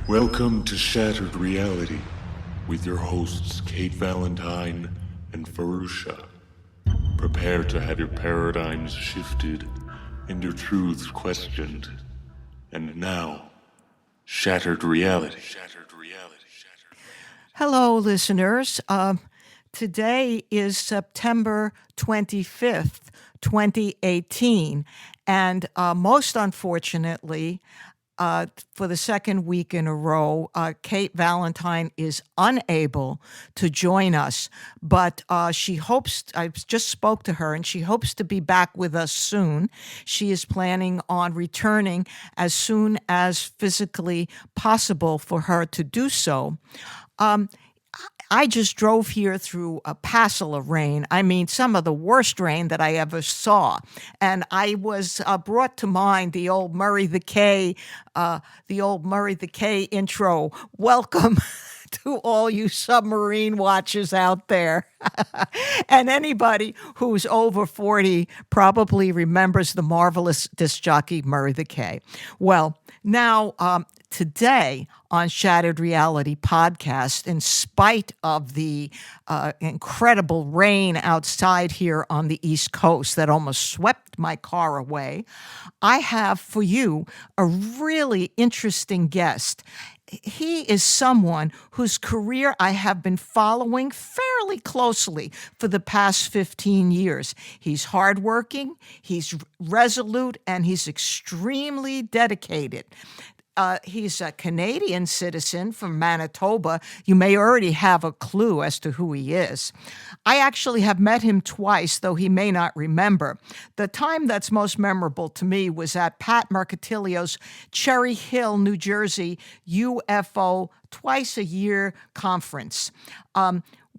Welcome to Shattered Reality with your hosts Kate Valentine and Fahrusha. Prepare to have your paradigms shifted and your truths questioned. And now, Shattered Reality. Hello, listeners. Today is September 25th, 2018, and most unfortunately, for the second week in a row, Kate Valentine is unable to join us, but she hopes, I just spoke to her, and she hopes to be back with us soon. She is planning on returning as soon as physically possible for her to do so. I just drove here through a passel of rain. I mean, some of the worst rain that I ever saw. And I was brought to mind the old Murray the K intro. Welcome to all you submarine watchers out there. And anybody who's over 40 probably remembers the marvelous disc jockey Murray the K. Well, now, today on Shattered Reality podcast, in spite of the incredible rain outside here on the East Coast that almost swept my car away, I have for you a really interesting guest. He is someone whose career I have been following fairly closely for the past 15 years. He's hardworking, he's resolute, and he's extremely dedicated. He's a Canadian citizen from Manitoba. You may already have a clue as to who he is. I actually have met him twice, though he may not remember. The time that's most memorable to me was at Pat Marcatilio's Cherry Hill, New Jersey UFO twice-a-year conference.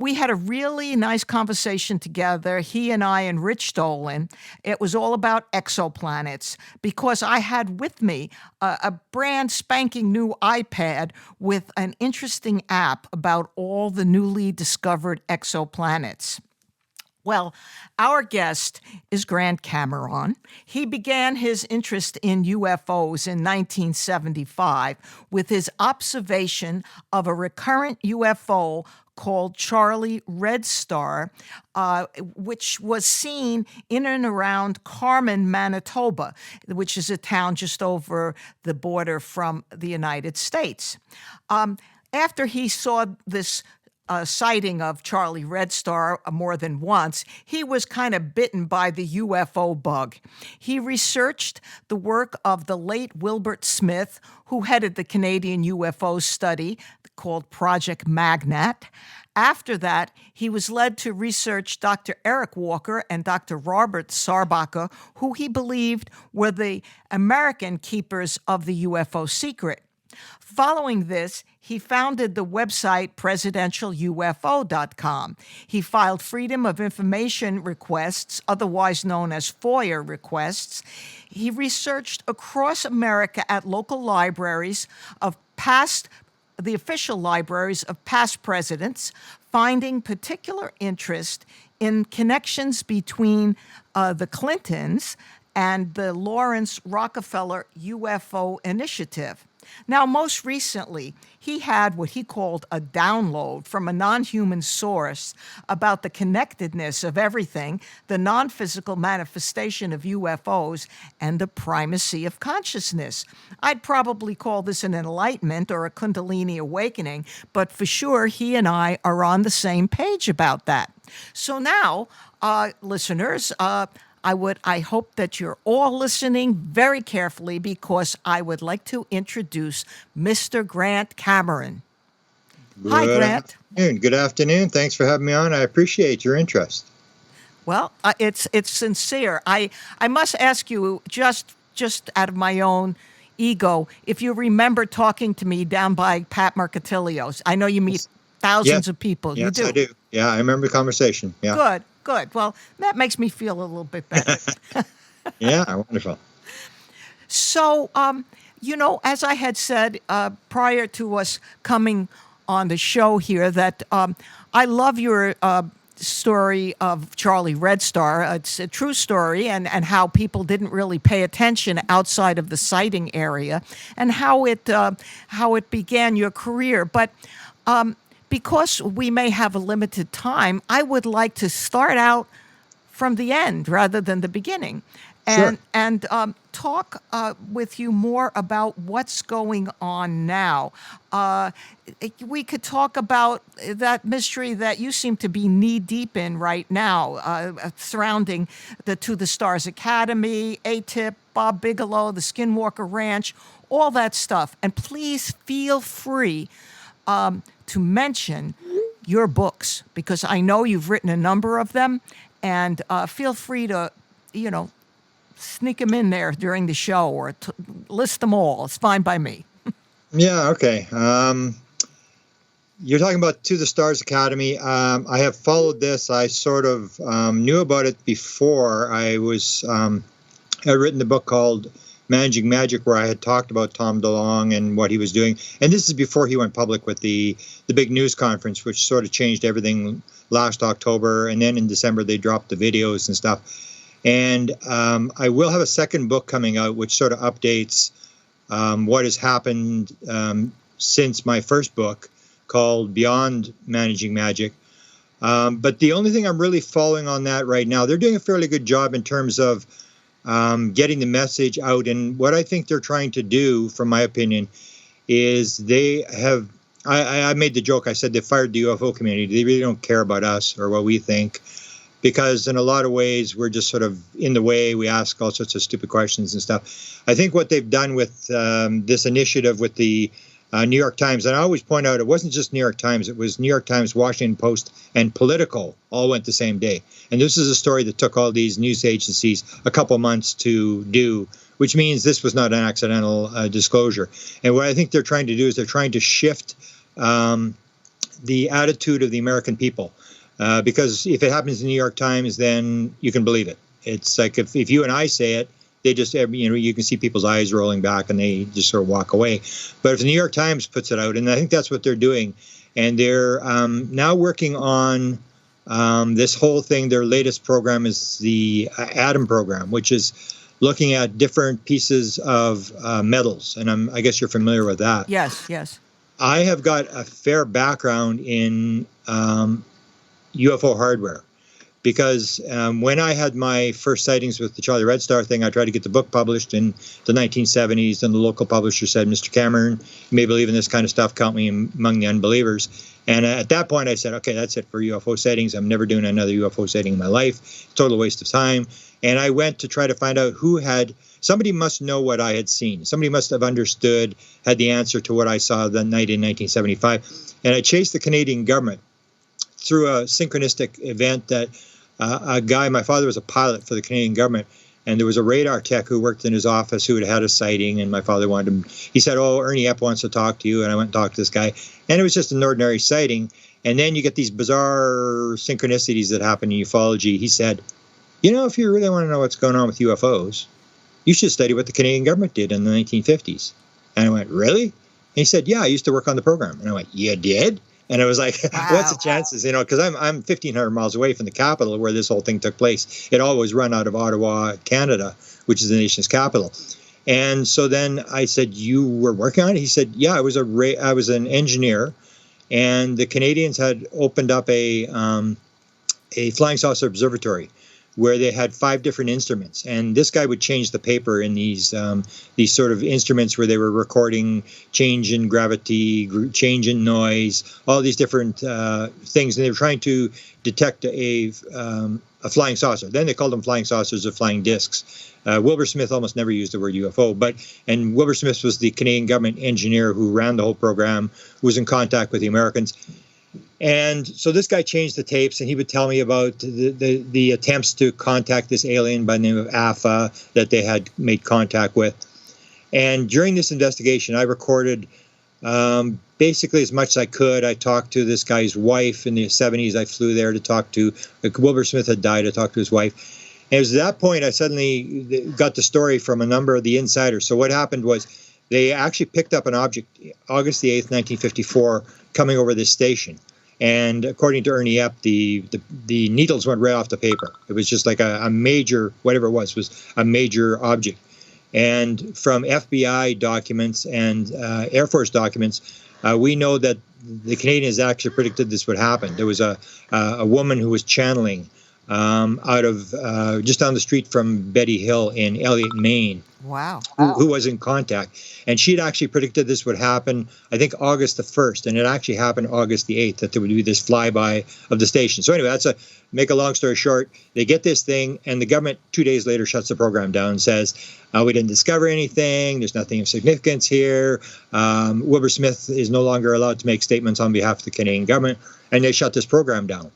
We had a really nice conversation together, he and I and Rich Dolan. It was all about exoplanets because I had with me a brand spanking new iPad with an interesting app about all the newly discovered exoplanets. Well, our guest is Grant Cameron. He began his interest in UFOs in 1975 with his observation of a recurrent UFO called Charley RedStar, which was seen in and around Carman, Manitoba, which is a town just over the border from the United States. After he saw this sighting of Charley RedStar more than once, he was kind of bitten by the UFO bug. He researched the work of the late Wilbert Smith, who headed the Canadian UFO study called Project Magnet. After that, he was led to research Dr. Eric Walker and Dr. Robert Sarbacher, who he believed were the American keepers of the UFO secret. Following this, he founded the website presidentialufo.com. He filed Freedom of Information requests, otherwise known as FOIA requests. He researched across America at local libraries of the official libraries of past presidents, finding particular interest in connections between the Clintons and the Lawrence Rockefeller UFO Initiative. Now, most recently, he had what he called a download from a non-human source about the connectedness of everything, the non-physical manifestation of UFOs, and the primacy of consciousness. I'd probably call this an enlightenment or a Kundalini awakening, but for sure, he and I are on the same page about that. So now, listeners, I hope that you're all listening very carefully because I would like to introduce Mr. Grant Cameron. Hi, Grant. Good afternoon. Thanks for having me on. I appreciate your interest. Well, it's sincere. I must ask you, just out of my own ego, if you remember talking to me down by Pat Marcatilio's. I know you meet thousands of people. Yes, you do. I do. Yeah, I remember the conversation. Yeah. Good. Well, that makes me feel a little bit better. Yeah, wonderful. So, as I had said prior to us coming on the show here, that I love your story of Charley RedStar. It's a true story, and how people didn't really pay attention outside of the sighting area, and how it began your career. But because we may have a limited time, I would like to start out from the end rather than the beginning, Sure. and talk with you more about what's going on now. We could talk about that mystery that you seem to be knee deep in right now, surrounding the To the Stars Academy, ATTIP, Bob Bigelow, the Skinwalker Ranch, all that stuff. And please feel free to mention your books, because I know you've written a number of them, and feel free to, sneak them in there during the show, or list them all. It's fine by me. Yeah, okay. You're talking about To the Stars Academy. I have followed this. I sort of knew about it before. I had written a book called Managing Magic, where I had talked about Tom DeLonge and what he was doing. And this is before he went public with the big news conference, which sort of changed everything last October. And then in December, they dropped the videos and stuff. And I will have a second book coming out, which sort of updates what has happened since my first book, called Beyond Managing Magic. But the only thing I'm really following on that right now, they're doing a fairly good job in terms of getting the message out. And what I think they're trying to do, from my opinion, is they have, I made the joke, I said they fired the UFO community. They really don't care about us or what we think, because in a lot of ways, we're just sort of in the way. We ask all sorts of stupid questions and stuff. I think what they've done with this initiative with the New York Times, and I always point out, it wasn't just New York Times, it was New York Times, Washington Post, and Politico all went the same day. And this is a story that took all these news agencies a couple months to do, which means this was not an accidental disclosure. And what I think they're trying to do is they're trying to shift the attitude of the American people. Because if it happens in the New York Times, then you can believe it. It's like if you and I say it, they just, you can see people's eyes rolling back and they just sort of walk away. But if the New York Times puts it out, and I think that's what they're doing, and they're now working on this whole thing. Their latest program is the ATTIP program, which is looking at different pieces of metals. And I guess you're familiar with that. Yes. I have got a fair background in UFO hardware, because when I had my first sightings with the Charley RedStar thing, I tried to get the book published in the 1970s, and the local publisher said, "Mr. Cameron, you may believe in this kind of stuff, count me among the unbelievers." And at that point I said, okay, that's it for UFO sightings. I'm never doing another UFO sighting in my life. Total waste of time. And I went to try to find out somebody must know what I had seen. Somebody must have understood, had the answer to what I saw that night in 1975. And I chased the Canadian government through a synchronistic event that my father was a pilot for the Canadian government, and there was a radar tech who worked in his office who had a sighting, and my father wanted him. He said, "Oh, Ernie Epp wants to talk to you," and I went and talked to this guy, and it was just an ordinary sighting. And then you get these bizarre synchronicities that happen in ufology. He said, if you really want to know what's going on with UFOs, you should study what the Canadian government did in the 1950s. And I went, "Really?" And he said, "Yeah, I used to work on the program." And I went, "You did?" And I was like, what's the chances, because I'm 1,500 miles away from the capital where this whole thing took place. It all was run out of Ottawa, Canada, which is the nation's capital. And so then I said, "You were working on it?" He said, "Yeah, I was an engineer, and the Canadians had opened up a flying saucer observatory where they had 5 different instruments, and this guy would change the paper in these sort of instruments where they were recording change in gravity, change in noise, all these different things, and they were trying to detect a flying saucer. Then they called them flying saucers or flying discs. Wilbur Smith almost never used the word UFO, and Wilbur Smith was the Canadian government engineer who ran the whole program, who was in contact with the Americans. And so this guy changed the tapes, and he would tell me about the attempts to contact this alien by the name of Alpha that they had made contact with. And during this investigation, I recorded basically as much as I could. I talked to this guy's wife in the 70s. I flew there to talk to, Wilbur Smith had died, I talked to his wife. And it was at that point I suddenly got the story from a number of the insiders. So what happened was they actually picked up an object August the 8th, 1954, coming over this station. And according to Ernie Epp, the needles went right off the paper. It was just like a major, whatever it was a major object. And from FBI documents and Air Force documents, we know that the Canadians actually predicted this would happen. There was a woman who was channeling out of just down the street from Betty Hill in Elliott, Maine. Wow. Who was in contact. And she'd actually predicted this would happen, I think, August the 1st. And it actually happened August the 8th, that there would be this flyby of the station. So anyway, make a long story short, they get this thing, and the government 2 days later shuts the program down and says, we didn't discover anything. There's nothing of significance here. Wilbur Smith is no longer allowed to make statements on behalf of the Canadian government. And they shut this program down.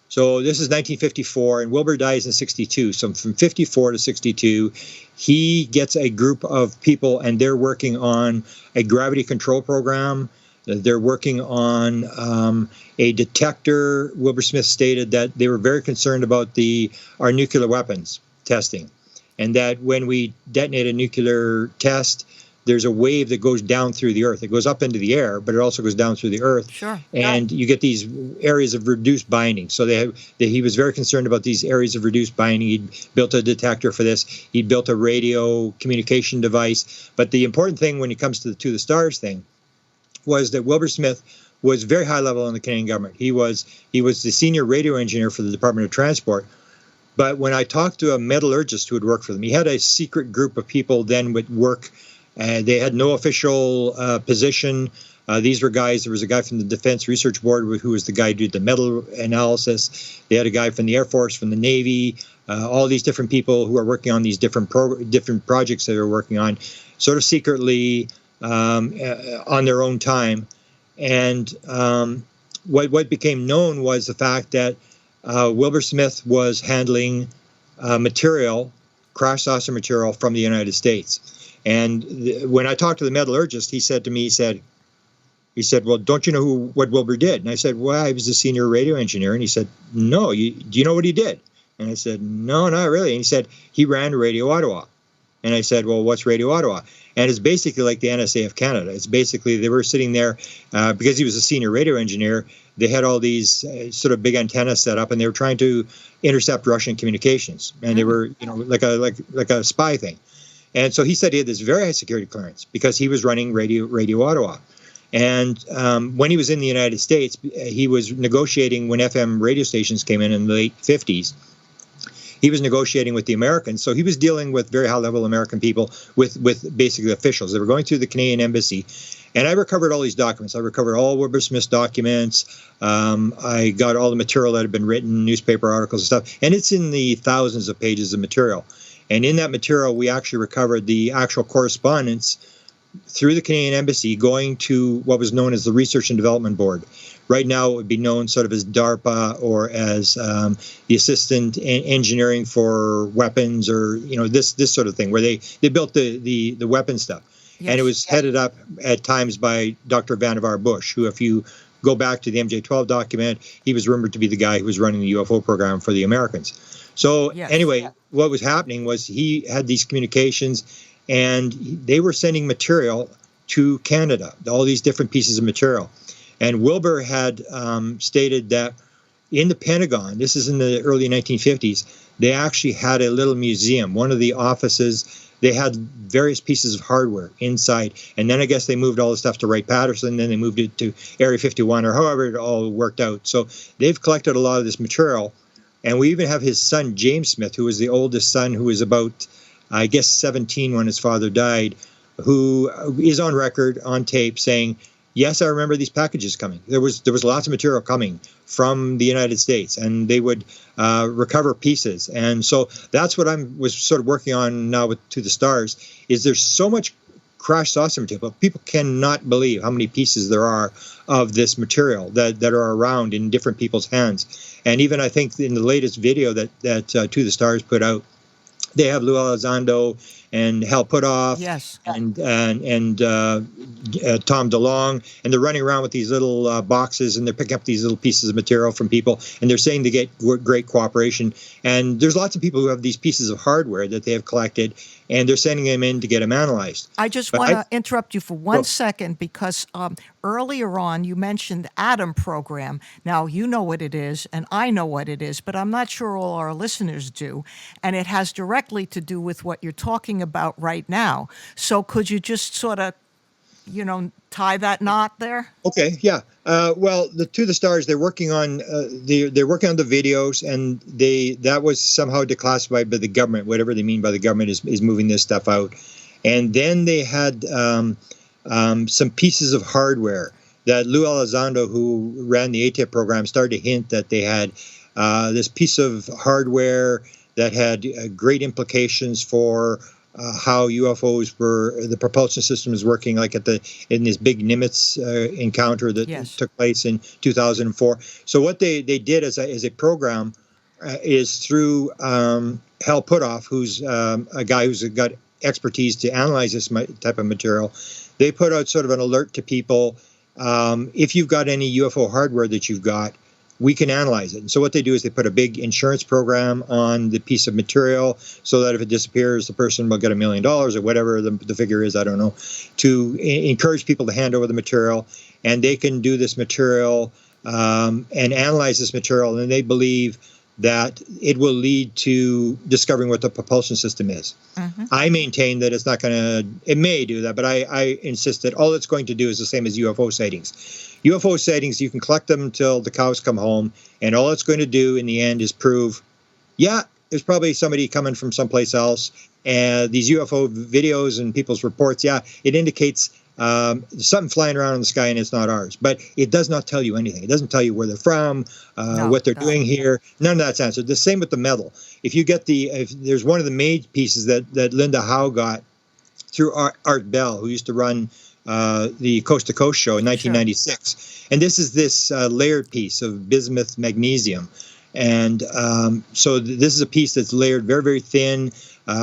So this is 1954, and Wilbur dies in 62. So from 54 to 62, he gets a group of people, and they're working on a gravity control program. They're working on a detector. Wilbur Smith stated that they were very concerned about our nuclear weapons testing, and that when we detonate a nuclear test, there's a wave that goes down through the earth. It goes up into the air, but it also goes down through the earth. Sure. And you get these areas of reduced binding. So he was very concerned about these areas of reduced binding. He built a detector for this. He built a radio communication device. But the important thing when it comes to the stars thing was that Wilbur Smith was very high level in the Canadian government. He was the senior radio engineer for the Department of Transport. But when I talked to a metallurgist who had worked for them, he had a secret group of people then would work. They had no official position. These were guys. There was a guy from the Defense Research Board who was the guy who did the metal analysis. They had a guy from the Air Force, from the Navy, all these different people who are working on these different projects that they were working on, sort of secretly on their own time. And what became known was the fact that Wilbur Smith was handling material, crash saucer material from the United States. And when I talked to the metallurgist, he said to me, he said, well, don't you know what Wilbur did? And I said, well, he was a senior radio engineer. And he said, no, do you know what he did? And I said, no, not really. And he said, he ran Radio Ottawa. And I said, well, what's Radio Ottawa? And it's basically like the NSA of Canada. It's basically, they were sitting there, because he was a senior radio engineer, they had all these sort of big antennas set up, and they were trying to intercept Russian communications. And they were, like a spy thing. And so he said he had this very high security clearance because he was running Radio Ottawa. And when he was in the United States, he was negotiating when FM radio stations came in the late 50s. He was negotiating with the Americans. So he was dealing with very high-level American people, with basically officials. They were going through the Canadian Embassy. And I recovered all these documents. I recovered all Wilbur Smith's documents. I got all the material that had been written, newspaper articles and stuff. And it's in the thousands of pages of material. And in that material, we actually recovered the actual correspondence through the Canadian Embassy going to what was known as the Research and Development Board. Right now, it would be known sort of as DARPA or as the Assistant Engineering for Weapons, or this sort of thing, where they built the weapon stuff. Yes. And it was headed up at times by Dr. Vannevar Bush, who, if you go back to the MJ-12 document, he was rumored to be the guy who was running the UFO program for the Americans. So anyway, what was happening was he had these communications, and they were sending material to Canada, all these different pieces of material. And Wilbur had stated that in the Pentagon, this is in the early 1950s, they actually had a little museum. One of the offices, they had various pieces of hardware inside. And then I guess they moved all the stuff to Wright-Patterson, then they moved it to Area 51, or however it all worked out. So they've collected a lot of this material. And we even have his son, James Smith, who was the oldest son, who was about, I guess, 17 when his father died, who is on record, on tape, saying, yes, I remember these packages coming. There was lots of material coming from the United States, and they would recover pieces. And so that's what I was sort of working on now with To the Stars, is there's so much crash saucer material. People cannot believe how many pieces there are of this material that are around in different people's hands. And even I think in the latest video that To the Stars put out, they have Lou Elizondo and Hal Puthoff Yes. and Tom DeLonge, and they're running around with these little boxes, and they're picking up these little pieces of material from people, and they're saying they get great cooperation. And there's lots of people who have these pieces of hardware that they have collected, and they're sending them in to get them analyzed. I just want to interrupt you for one second, because earlier on you mentioned the ATTIP program. Now, you know what it is, and I know what it is, but I'm not sure all our listeners do. And it has directly to do with what you're talking about right now. So could you just sort of, tie that knot there? Okay, yeah. Well, To the Stars, they're working on they're working on the videos, and that was somehow declassified by the government. Whatever they mean by the government is moving this stuff out. And then they had some pieces of hardware that Lou Elizondo, who ran the ATTIP program, started to hint that they had this piece of hardware that had great implications for how UFOs the propulsion system is working, like in this big Nimitz encounter that took place in 2004. So what they did as a program is through Hal Puthoff, who's a guy who's got expertise to analyze this type of material. They put out sort of an alert to people: if you've got any UFO hardware that you've got, we can analyze it. And so what they do is they put a big insurance program on the piece of material, so that if it disappears, the person will get $1 million or whatever the figure is, I don't know, to encourage people to hand over the material. And they can do this material and analyze this material, and they believe that it will lead to discovering what the propulsion system is. Mm-hmm. I maintain that it's not going to, it may do that, but I insist that all it's going to do is the same as UFO sightings. UFO sightings, you can collect them until the cows come home, and all it's going to do in the end is prove, there's probably somebody coming from someplace else. And these UFO videos and people's reports, it indicates something flying around in the sky, and it's not ours. But it does not tell you anything. It doesn't tell you where they're from, what they're doing here. None of that's answered. The same with the metal. If there's one of the main pieces that Linda Howe got through Art Bell, who used to run the Coast to Coast show in 1996. Sure. And this is this layered piece of bismuth magnesium. And so this is a piece that's layered very, very thin.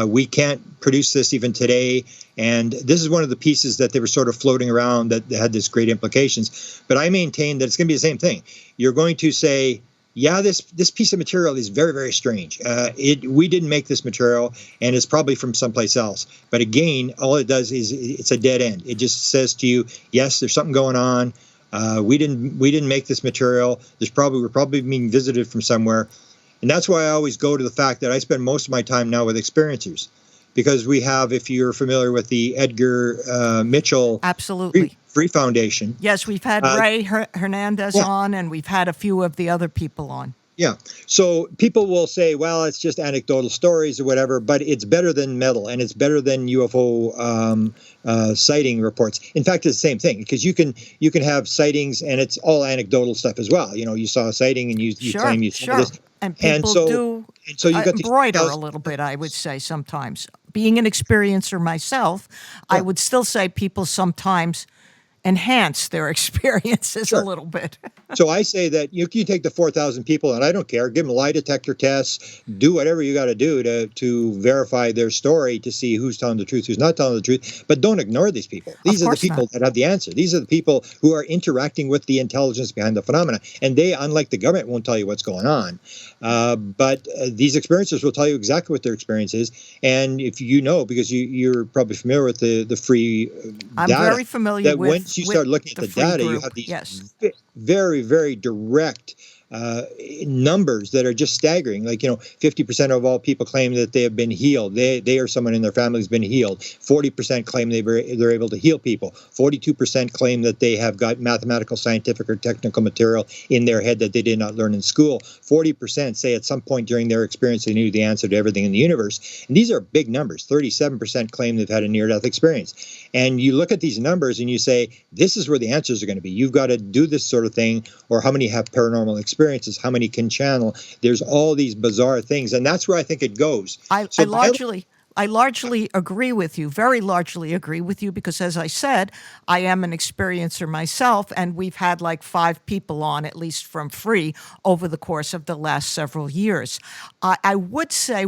We can't produce this even today. And this is one of the pieces that they were sort of floating around that had this great implications. But I maintain that it's going to be the same thing. You're going to say, this piece of material is very, very strange. We didn't make this material, and it's probably from someplace else. But again, all it does is it's a dead end. It just says to you, yes, there's something going on. We didn't make this material. We're probably being visited from somewhere. And that's why I always go to the fact that I spend most of my time now with experiencers, because we have, if you're familiar with the Edgar Mitchell absolutely Free Foundation. Yes, we've had Ray Hernandez on, and we've had a few of the other people on. Yeah. So people will say, well, it's just anecdotal stories or whatever, but it's better than metal, and it's better than UFO sighting reports. In fact, it's the same thing, because you can have sightings, and it's all anecdotal stuff as well. You saw a sighting, and you claim you saw this. And people do embroider a little bit, I would say, sometimes. Being an experiencer myself, I would still say people sometimes enhance their experiences a little bit. So I say that you take the 4,000 people, and I don't care, give them lie detector tests, do whatever you got to do to verify their story, to see who's telling the truth, who's not telling the truth. But don't ignore these people. These are the people that have the answer. These are the people who are interacting with the intelligence behind the phenomena. And they, unlike the government, won't tell you what's going on. But these experiencers will tell you exactly what their experience is. And if because you're probably familiar with the free data. I'm very familiar with once you start looking at the data, you have these very, very direct numbers that are just staggering. Like, 50% of all people claim that they have been healed. They or someone in their family has been healed. 40% claim they're able to heal people. 42% claim that they have got mathematical, scientific, or technical material in their head that they did not learn in school. 40% say at some point during their experience they knew the answer to everything in the universe. And these are big numbers. 37% claim they've had a near-death experience. And you look at these numbers and you say, this is where the answers are going to be. You've got to do this sort of thing, or how many have paranormal experiences, how many can channel. There's all these bizarre things, and that's where I think it goes. I I largely agree with you, very largely agree with you, because as I said, I am an experiencer myself, and we've had like 5 people on, at least from Free, over the course of the last several years. I would say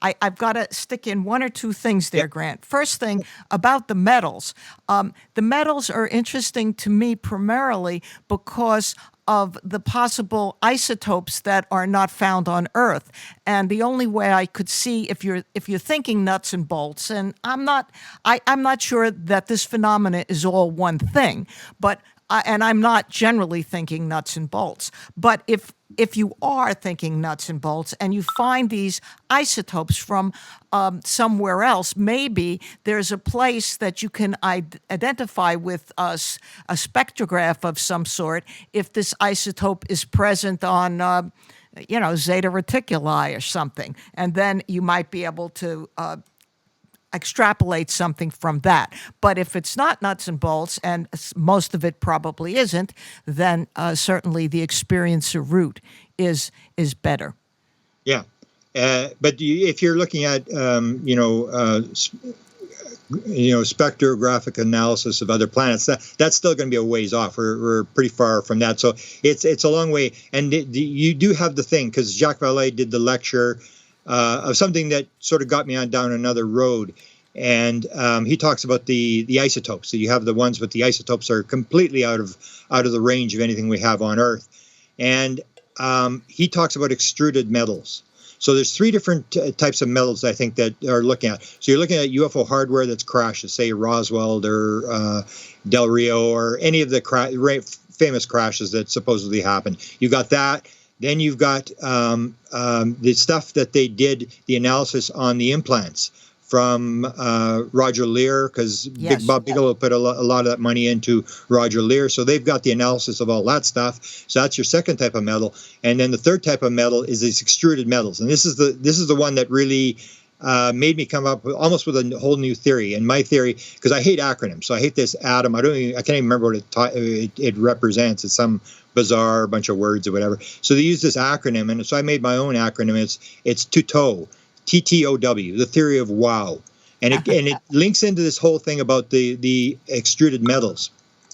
I've got to stick in 1 or 2 things there, Grant. First thing about the metals. The metals are interesting to me primarily because of the possible isotopes that are not found on Earth. And the only way I could see, if you're thinking nuts and bolts, and I'm not sure that this phenomena is all one thing, but and I'm not generally thinking nuts and bolts. But if you are thinking nuts and bolts and you find these isotopes from somewhere else, maybe there's a place that you can identify with a spectrograph of some sort if this isotope is present on Zeta Reticuli or something. And then you might be able to extrapolate something from that. But if it's not nuts and bolts, and most of it probably isn't, then certainly the experiencer route is better. Yeah. But if you're looking at, spectrographic analysis of other planets, that's still going to be a ways off. We're pretty far from that. So it's a long way. And you do have the thing, because Jacques Vallée did the lecture of something that sort of got me down another road. And he talks about the isotopes. So you have the ones with the isotopes are completely out of the range of anything we have on Earth. And he talks about extruded metals. So there's 3 different types of metals I think that are looking at. So you're looking at UFO hardware that's crashed, say Roswell or Del Rio or any of the famous crashes that supposedly happened. You got that. Then you've got the stuff that they did, the analysis on the implants from Roger Leir, because Bob Bigelow put a lot of that money into Roger Leir. So they've got the analysis of all that stuff. So that's your second type of metal. And then the third type of metal is these extruded metals. And this is the one that really made me come up almost with a whole new theory. And my theory, because I hate acronyms, so I hate this ATTIP. I can't even remember what it represents. It's some bizarre bunch of words or whatever. So they use this acronym, and so I made my own acronym. It's TUTOW, TTOW, the theory of wow, and it links into this whole thing about the extruded metals.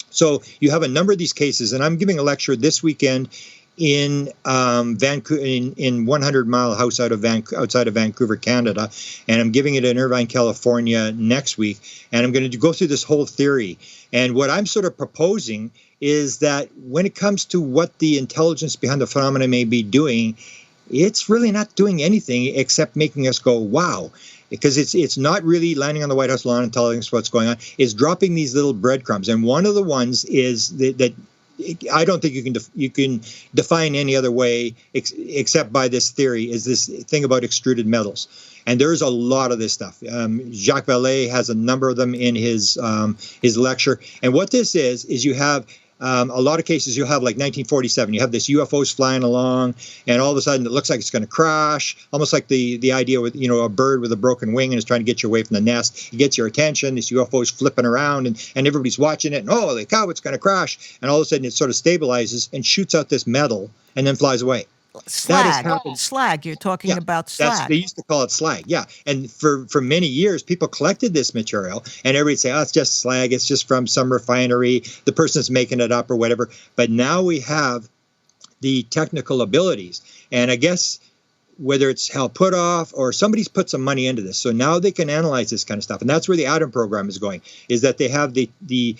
So you have a number of these cases, and I'm giving a lecture this weekend in Vancouver, in 100 Mile House outside of Vancouver, Canada, and I'm giving it in Irvine, California next week, and I'm going to go through this whole theory. And what I'm sort of proposing is that when it comes to what the intelligence behind the phenomena may be doing, it's really not doing anything except making us go, wow, because it's not really landing on the White House lawn and telling us what's going on. It's dropping these little breadcrumbs. And one of the ones is that I don't think you can define any other way except by this theory, is this thing about extruded metals. And there's a lot of this stuff. Jacques Vallée has a number of them in his lecture. And what this is you have a lot of cases. You'll have like 1947. You have this UFOs flying along, and all of a sudden it looks like it's going to crash. Almost like the idea with a bird with a broken wing and is trying to get you away from the nest. It gets your attention. This UFO is flipping around, and everybody's watching it. And holy cow, it's going to crash! And all of a sudden it sort of stabilizes and shoots out this metal, and then flies away. Slag. You're talking about slag. They used to call it slag, yeah. And for many years, people collected this material, and everybody'd say, oh, it's just slag. It's just from some refinery. The person's making it up or whatever. But now we have the technical abilities. And I guess whether it's Hal Puthoff or somebody's put some money into this. So now they can analyze this kind of stuff. And that's where the ATTIP program is going, is that they have the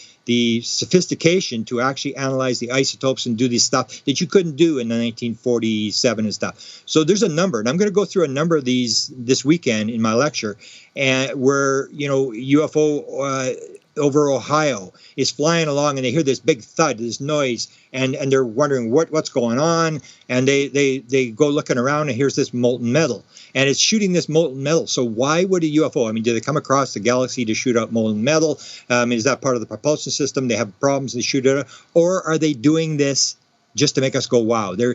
sophistication to actually analyze the isotopes and do this stuff that you couldn't do in the 1947 and stuff. So there's a number, and I'm going to go through a number of these this weekend in my lecture, and where, UFO over Ohio is flying along, and they hear this big thud, this noise, and they're wondering what's going on, and they go looking around, and here's this molten metal, and it's shooting this molten metal. So why would a UFO? I mean, do they come across the galaxy to shoot out molten metal? Is that part of the propulsion system? They have problems, they shoot it out, or are they doing this just to make us go, wow? They're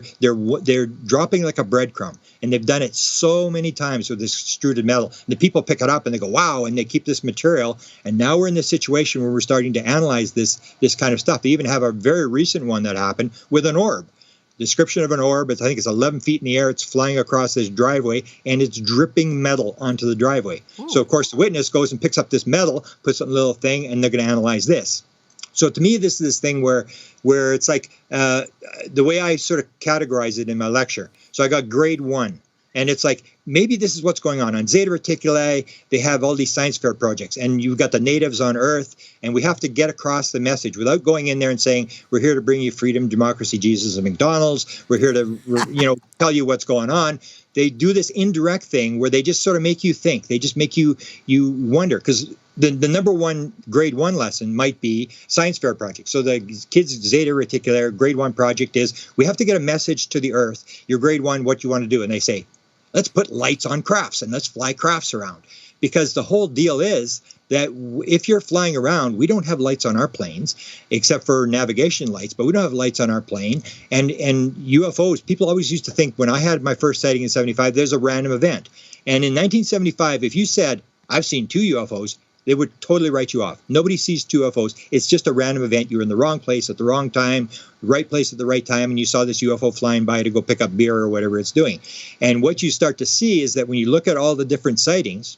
dropping like a breadcrumb, and they've done it so many times with this extruded metal. And the people pick it up and they go, wow, and they keep this material. And now we're in this situation where we're starting to analyze this kind of stuff. They even have a very recent one that happened with an orb. description of an orb. I think it's 11 feet in the air. It's flying across this driveway, and it's dripping metal onto the driveway. Ooh. So, of course, the witness goes and picks up this metal, puts it in a little thing, and they're going to analyze this. So to me, this is this thing where it's like the way I sort of categorize it in my lecture. So I got grade 1. And it's like, maybe this is what's going on. On Zeta Reticuli, they have all these science fair projects, and you've got the natives on Earth, and we have to get across the message without going in there and saying, we're here to bring you freedom, democracy, Jesus, and McDonald's. We're here to, tell you what's going on. They do this indirect thing where they just sort of make you think. They just make you wonder, because the number one grade 1 lesson might be science fair project. So the kids' Zeta Reticuli grade 1 project is, we have to get a message to the Earth. Your grade 1, what you want to do? And they say, let's put lights on crafts and let's fly crafts around. Because the whole deal is that if you're flying around, we don't have lights on our planes, except for navigation lights, but we don't have lights on our plane. And UFOs, people always used to think, when I had my first sighting in 75, there's a random event. And in 1975, if you said, I've seen 2 UFOs, they would totally write you off. Nobody sees 2 UFOs. It's just a random event. You're in the wrong place at the wrong time, right place at the right time, and you saw this UFO flying by to go pick up beer or whatever it's doing. And what you start to see is that when you look at all the different sightings,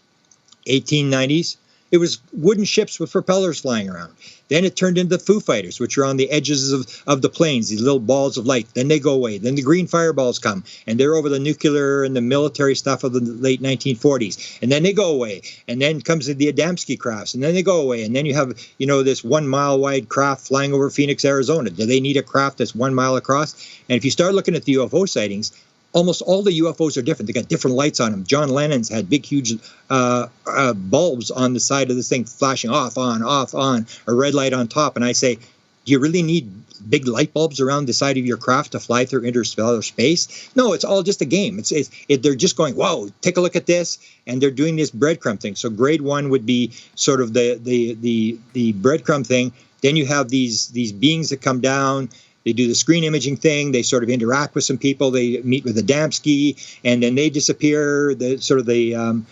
1890s, it was wooden ships with propellers flying around. Then it turned into the Foo Fighters, which are on the edges of the planes, these little balls of light. Then they go away. Then the green fireballs come, and they're over the nuclear and the military stuff of the late 1940s. And then they go away. And then comes the Adamski crafts, and then they go away. And then you have, this 1 mile wide craft flying over Phoenix, Arizona. Do they need a craft that's 1 mile across? And if you start looking at the UFO sightings, almost all the UFOs are different. They got different lights on them. John Lennon's had big, huge bulbs on the side of this thing flashing off, on, a red light on top. And I say, do you really need big light bulbs around the side of your craft to fly through interstellar space? No, it's all just a game. They're just going, whoa, take a look at this. And they're doing this breadcrumb thing. So grade 1 would be sort of the breadcrumb thing. Then you have these beings that come down. They do the screen imaging thing. They sort of interact with some people. They meet with Adamski, and then they disappear. The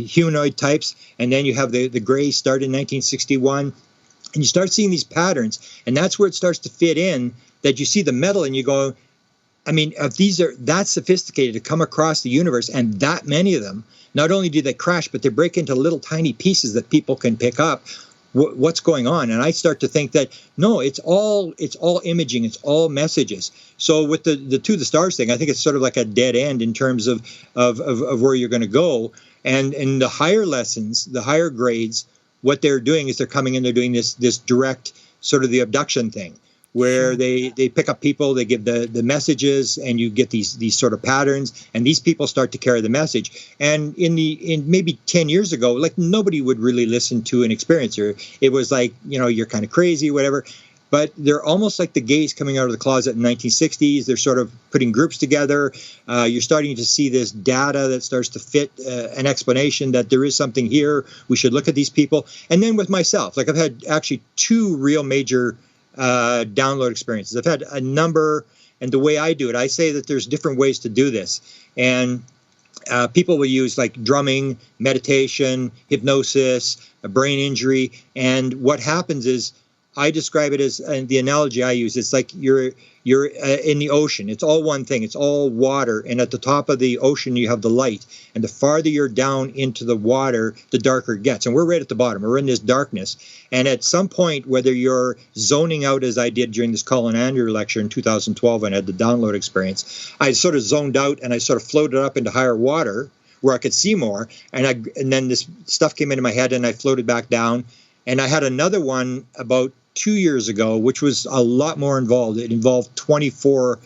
humanoid types, and then you have the gray start in 1961, and you start seeing these patterns, and that's where it starts to fit in. That you see the metal, and you go, I mean, if these are that sophisticated to come across the universe, and that many of them, not only do they crash, but they break into little tiny pieces that people can pick up. What's going on? And I start to think that no, it's all imaging, it's all messages. So with the To the Stars thing, I think it's sort of like a dead end in terms of where you're going to go. And in the higher lessons, the higher grades, what they're doing is they're coming in, they're doing this direct sort of the abduction thing, where they pick up people, they give the messages, and you get these sort of patterns, and these people start to carry the message. And in maybe 10 years ago, like, nobody would really listen to an experiencer. It was like, you're kind of crazy, whatever. But they're almost like the gays coming out of the closet in the 1960s. They're sort of putting groups together. You're starting to see this data that starts to fit an explanation that there is something here. We should look at these people. And then with myself, like, I've had actually 2 real major download experiences. I've had a number, and the way I do it, I say that there's different ways to do this. And people will use like drumming, meditation, hypnosis, a brain injury. And what happens is, I describe it as, and the analogy I use, it's like you're in the ocean. It's all one thing. It's all water. And at the top of the ocean, you have the light. And the farther you're down into the water, the darker it gets. And we're right at the bottom. We're in this darkness. And at some point, whether you're zoning out, as I did during this Colin Andrew lecture in 2012 when I had the download experience, I sort of zoned out and I sort of floated up into higher water where I could see more. And then this stuff came into my head and I floated back down. And I had another one about 2 years ago, which was a lot more involved. It involved 24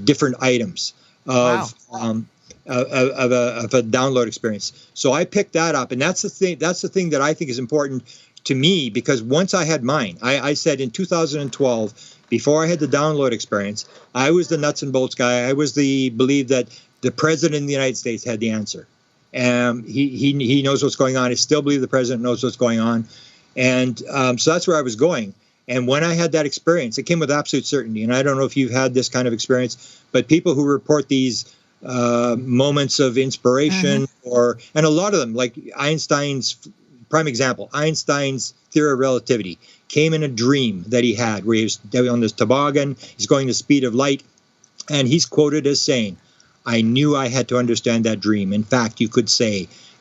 different items of a download experience. So I picked that up, and that's the thing. That's the thing that I think is important to me, because once I had mine, I said in 2012, before I had the download experience, I was the nuts and bolts guy. I was believed that the president of the United States had the answer. He knows what's going on. I still believe the president knows what's going on. And so that's where I was going. And when I had that experience, it came with absolute certainty. And I don't know if you've had this kind of experience, but people who report these moments of inspiration, and a lot of them, like Einstein's prime example, Einstein's theory of relativity came in a dream that he had, where he was on this toboggan, he's going the speed of light, And he's quoted as saying, "I knew I had to understand that dream. In fact,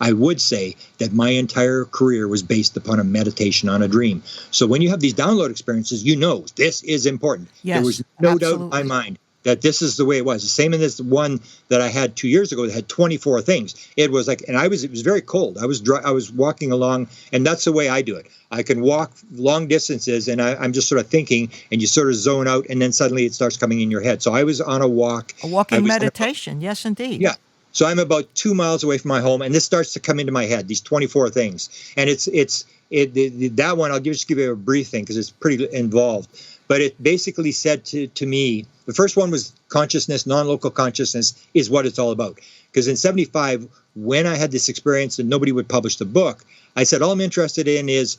I would say that my entire career was based upon a meditation on a dream." So when you have these download experiences, you know this is important. Yes, there was no absolutely. doubt in my mind that this is the way it was. The same in this one that I had 2 years ago that had 24 things. It was like, and it was very cold. I was walking along, and that's the way I do it. I can walk long distances, and I'm just sort of thinking, and you sort of zone out, and then suddenly it starts coming in your head. So I was on a walk. A walking meditation, yes, indeed. Yeah. So I'm about 2 miles away from my home, and this starts to come into my head, these 24 things. And that one, I'll just give you a brief thing because it's pretty involved. But it basically said to me, the first one was consciousness, non-local consciousness is what it's all about. Because in 75, when I had this experience and nobody would publish the book, I said, all I'm interested in is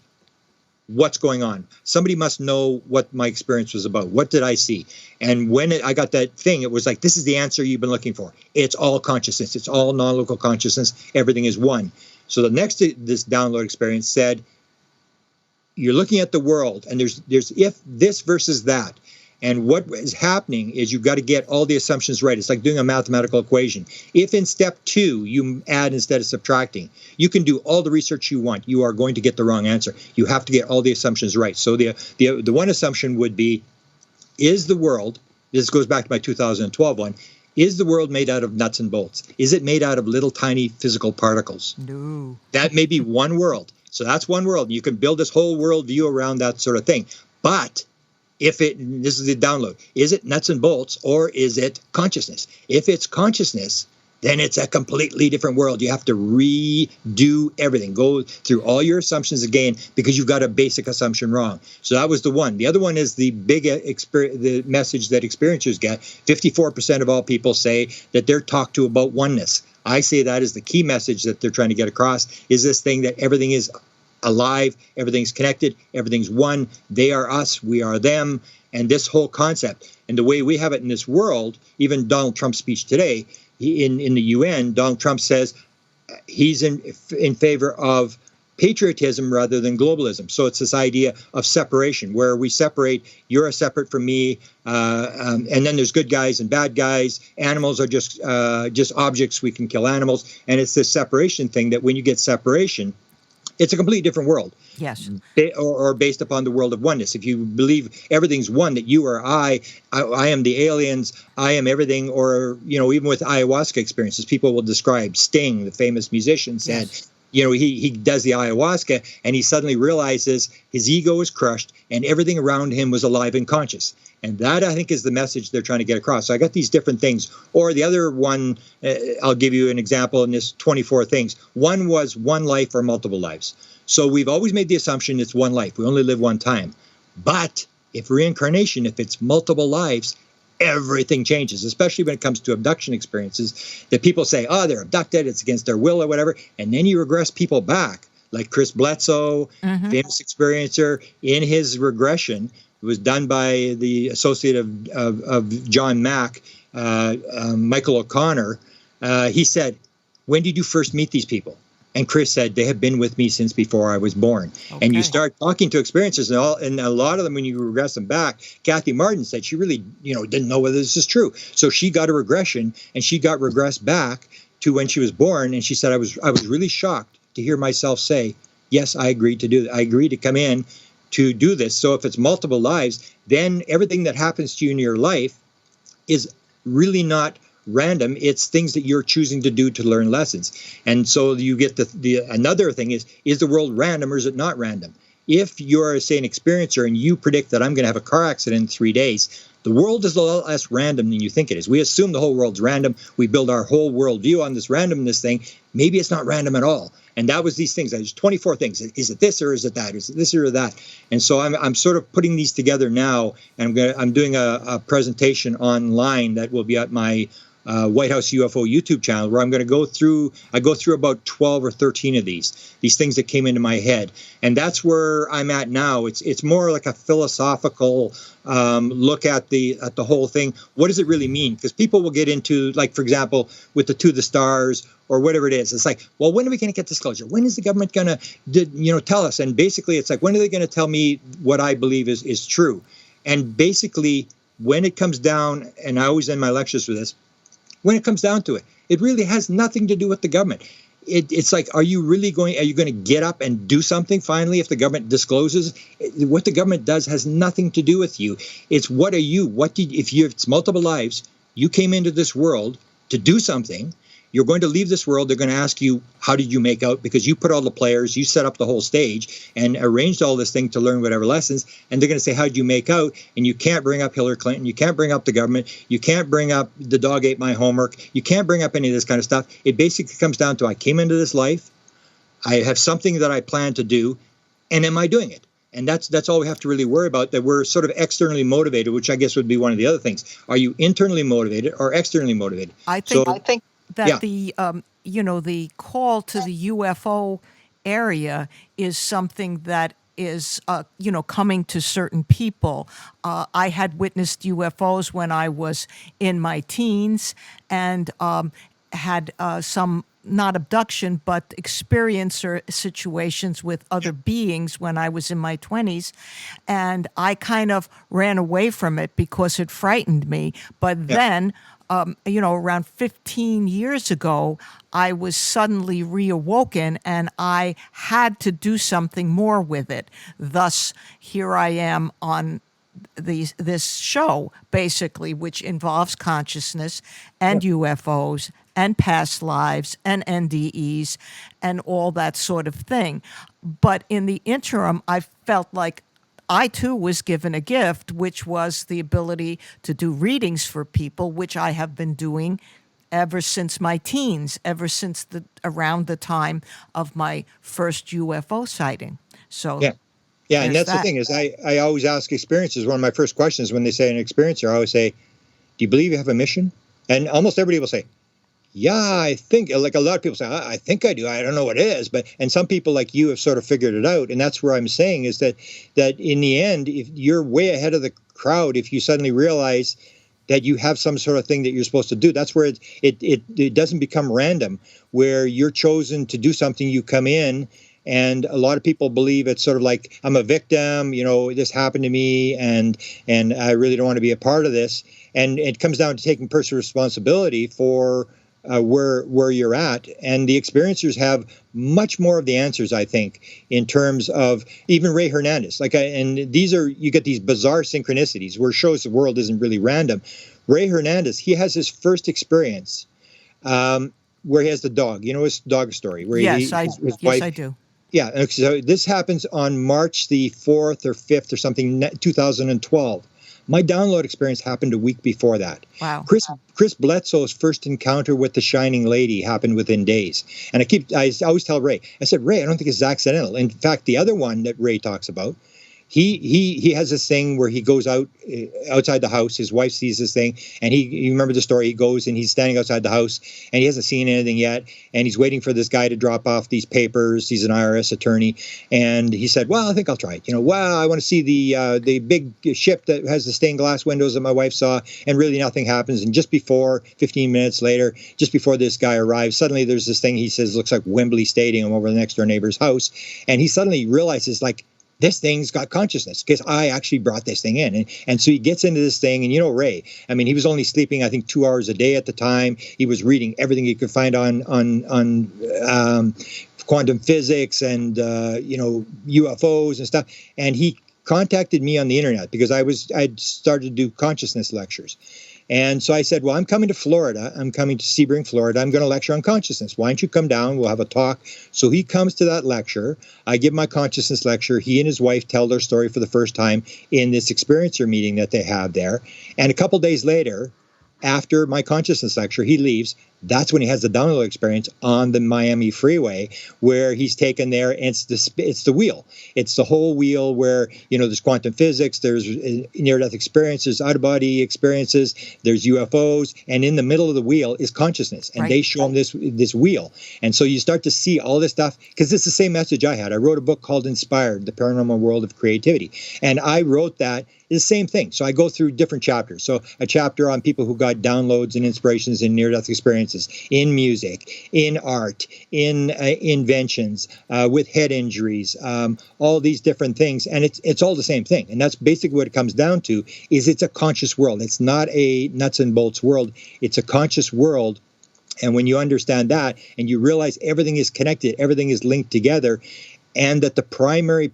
what's going on. Somebody must know what my experience was about. What did I see? And when I got that thing, it was like, this is the answer you've been looking for. It's all consciousness. It's all non-local consciousness. Everything is one. So the next, this download experience said, you're looking at the world, and there's if this versus that. And what is happening is you've got to get all the assumptions right. It's like doing a mathematical equation. If in step 2 you add instead of subtracting, you can do all the research you want. You are going to get the wrong answer. You have to get all the assumptions right. So the one assumption would be, is the world, this goes back to my 2012 one, is the world made out of nuts and bolts? Is it made out of little tiny physical particles? No. That may be one world. So that's one world. You can build this whole world view around that sort of thing. But this is the download, is it nuts and bolts or is it consciousness? If it's consciousness, then it's a completely different world. You have to redo everything, go through all your assumptions again because you've got a basic assumption wrong. So that was the one. The other one is the the message that experiencers get. 54% of all people say that they're talked to about oneness. I say that is the key message that they're trying to get across, is this thing that everything is alive, everything's connected, everything's one, they are us, we are them, and this whole concept. And the way we have it in this world, even Donald Trump's speech today, in the UN, Donald Trump says he's in favor of patriotism rather than globalism. So it's this idea of separation, where we separate, you're separate from me, and then there's good guys and bad guys. Animals are just objects, we can kill animals. And it's this separation thing that when you get separation, it's a completely different world. Yes. Or based upon the world of oneness. If you believe everything's one, that you are I am the aliens, I am everything, or, even with ayahuasca experiences, people will describe Sting, the famous musician, said, yes, he does the ayahuasca and he suddenly realizes his ego is crushed and everything around him was alive and conscious. And that, I think, is the message they're trying to get across. So I got these different things. Or the other one, I'll give you an example in this 24 things. One was one life or multiple lives. So we've always made the assumption it's one life. We only live one time. But if reincarnation, if it's multiple lives, everything changes, especially when it comes to abduction experiences, that people say, oh, they're abducted, it's against their will or whatever. And then you regress people back, like Chris Bledsoe, famous experiencer, in his regression. It was done by the associate of John Mack, Michael O'Connor. He said, when did you first meet these people? And Chris said, they have been with me since before I was born. Okay. And you start talking to experiencers, and a lot of them, when you regress them back, Kathy Martin said she really, didn't know whether this is true. So she got a regression, and she got regressed back to when she was born. And she said, I was really shocked to hear myself say, yes, I agreed to do that. I agreed to come in to do this. So if it's multiple lives, then everything that happens to you in your life is really not random. It's things that you're choosing to do to learn lessons. And so you get another thing is the world random or is it not random? If you're, say, an experiencer and you predict that I'm going to have a car accident in 3 days, the world is a lot less random than you think it is. We assume the whole world's random. We build our whole world view on this randomness thing. Maybe it's not random at all. And that was these things. There's 24 things. Is it this or is it that? Is it this or that? And so I'm sort of putting these together now. And I'm doing a presentation online that will be at my White House UFO YouTube channel, where I'm going to go through about 12 or 13 of these things that came into my head. And that's where I'm at now. It's more like a philosophical look at the whole thing. What does it really mean? Because people will get into, like, for example, with the To the Stars or whatever it is. It's like, well, when are we going to get disclosure? When is the government going to, tell us? And basically, it's like, when are they going to tell me what I believe is true? And basically, when it comes down, and I always end my lectures with this, when it comes down to it, it really has nothing to do with the government. It's like, are you going to get up and do something finally if the government discloses? What the government does has nothing to do with you. It's what are you? It's multiple lives, you came into this world to do something. You're going to leave this world. They're going to ask you, how did you make out? Because you put all the players, you set up the whole stage and arranged all this thing to learn whatever lessons. And they're going to say, how did you make out? And you can't bring up Hillary Clinton. You can't bring up the government. You can't bring up the dog ate my homework. You can't bring up any of this kind of stuff. It basically comes down to, I came into this life. I have something that I plan to do. And am I doing it? And that's all we have to really worry about, that we're sort of externally motivated, which I guess would be one of the other things. Are you internally motivated or externally motivated? I think that the the call to the UFO area is something that is coming to certain people. I had witnessed UFOs when I was in my teens and had some, not abduction, but experiencer situations with other beings when I was in my 20s. And I kind of ran away from it because it frightened me. But then, around 15 years ago, I was suddenly reawoken and I had to do something more with it. Thus, here I am on this show, basically, which involves consciousness and UFOs and past lives and NDEs and all that sort of thing. But in the interim, I felt like I, too, was given a gift, which was the ability to do readings for people, which I have been doing ever since my teens, ever since around the time of my first UFO sighting. So yeah, and that's the thing is I always ask experiencers, one of my first questions when they say an experiencer, I always say, do you believe you have a mission? And almost everybody will say, yeah, I think, like a lot of people say, I think I do. I don't know what it is. And some people like you have sort of figured it out. And that's where I'm saying is that in the end, if you're way ahead of the crowd, if you suddenly realize that you have some sort of thing that you're supposed to do, that's where it doesn't become random, where you're chosen to do something, you come in. And a lot of people believe it's sort of like, I'm a victim, this happened to me and I really don't want to be a part of this. And it comes down to taking personal responsibility for where you're at. And the experiencers have much more of the answers, I think, in terms of even Ray Hernandez. You get these bizarre synchronicities where it shows the world isn't really random. Ray Hernandez, he has his first experience where he has the dog, his dog story. Where his wife, I do. Yeah, so this happens on March the 4th or 5th or something, 2012. My download experience happened a week before that. Wow. Chris Bledsoe's first encounter with the Shining Lady happened within days. And I always tell Ray, I said, Ray, I don't think it's accidental. In fact, the other one that Ray talks about, he has this thing where he goes outside the house. His wife sees this thing, and you remember the story. He goes and he's standing outside the house, and he hasn't seen anything yet, and he's waiting for this guy to drop off these papers. He's an IRS attorney, and he said, "Well, I think I'll try it. I want to see the big ship that has the stained glass windows that my wife saw." And really, nothing happens. And just before 15 minutes later, just before this guy arrives, suddenly there's this thing he says looks like Wembley Stadium over the next door neighbor's house, and he suddenly realizes this thing's got consciousness because I actually brought this thing in. And so he gets into this thing. And Ray, he was only sleeping, I think, 2 hours a day at the time. He was reading everything he could find on quantum physics and, UFOs and stuff. And he contacted me on the internet because I'd started to do consciousness lectures. And so I said, well, I'm coming to Florida. I'm coming to Sebring, Florida. I'm going to lecture on consciousness. Why don't you come down? We'll have a talk. So he comes to that lecture. I give my consciousness lecture. He and his wife tell their story for the first time in this experiencer meeting that they have there. And a couple days later, after my consciousness lecture, he leaves. That's when he has the download experience on the Miami freeway where he's taken there. And it's the wheel. It's the whole wheel where, there's quantum physics, there's near-death experiences, out-of-body experiences, there's UFOs. And in the middle of the wheel is consciousness. And They show him this wheel. And so you start to see all this stuff because it's the same message I had. I wrote a book called Inspired, The Paranormal World of Creativity. And I wrote that. The same thing. So I go through different chapters. So a chapter on people who got downloads and inspirations and near-death experiences. experiences in music, in art, in inventions, with head injuries, all these different things. And it's all the same thing. And that's basically what it comes down to, is it's a conscious world. It's not a nuts and bolts world. It's a conscious world. And when you understand that and you realize everything is connected, everything is linked together, and that the primary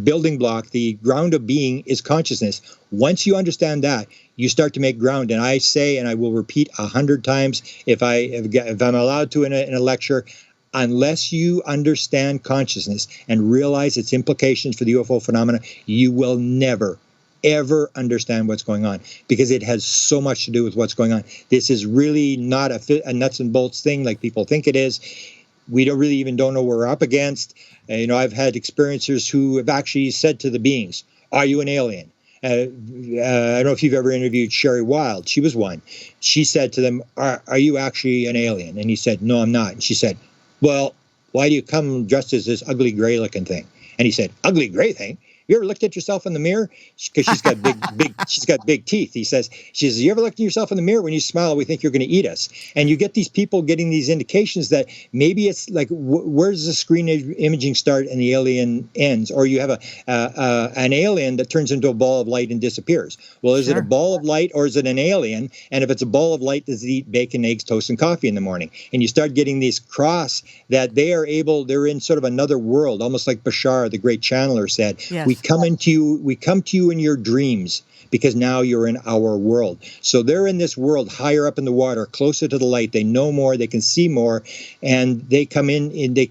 building block, the ground of being, is consciousness. Once you understand that, you start to make ground. And I say, and I will repeat 100 times if I'm allowed to in a lecture, unless you understand consciousness and realize its implications for the UFO phenomena, you will never, ever understand what's going on, because it has so much to do with what's going on. This is really not a nuts and bolts thing like people think it is. We don't know what we're up against. I've had experiencers who have actually said to the beings, "Are you an alien?" I don't know if you've ever interviewed Sherry Wilde. She was one. She said to them, are you actually an alien? And he said, "No, I'm not." And she said, "Well, why do you come dressed as this ugly gray looking thing?" And he said, "Ugly gray thing? You ever looked at yourself in the mirror?" Because she's got big teeth. She says, "You ever looked at yourself in the mirror? When you smile, we think you're going to eat us." And you get these people getting these indications that maybe it's like, where does the screen imaging start and the alien ends? Or you have an alien that turns into a ball of light and disappears. Well, is it a ball of light or is it an alien? And if it's a ball of light, does it eat bacon, eggs, toast, and coffee in the morning? And you start getting these cross that they're in sort of another world, almost like Bashar, the great channeler, said. Yes. We come to you in your dreams, because now you're in our world. So they're in this world higher up in the water, closer to the light. They know more, they can see more, and they come in and they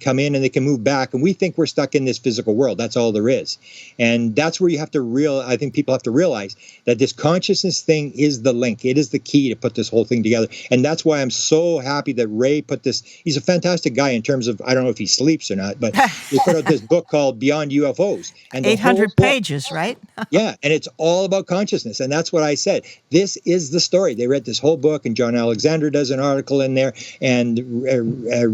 can move back. And we think we're stuck in this physical world. That's all there is. And that's where you have to I think people have to realize that this consciousness thing is the link. It is the key to put this whole thing together. And that's why I'm so happy that Ray put this. He's a fantastic guy in terms of, I don't know if he sleeps or not, but he put out this book called Beyond UFOs. And 800 pages, right? Yeah, and it's all about consciousness, and that's what I said. This is the story. They read this whole book, and John Alexander does an article in there, and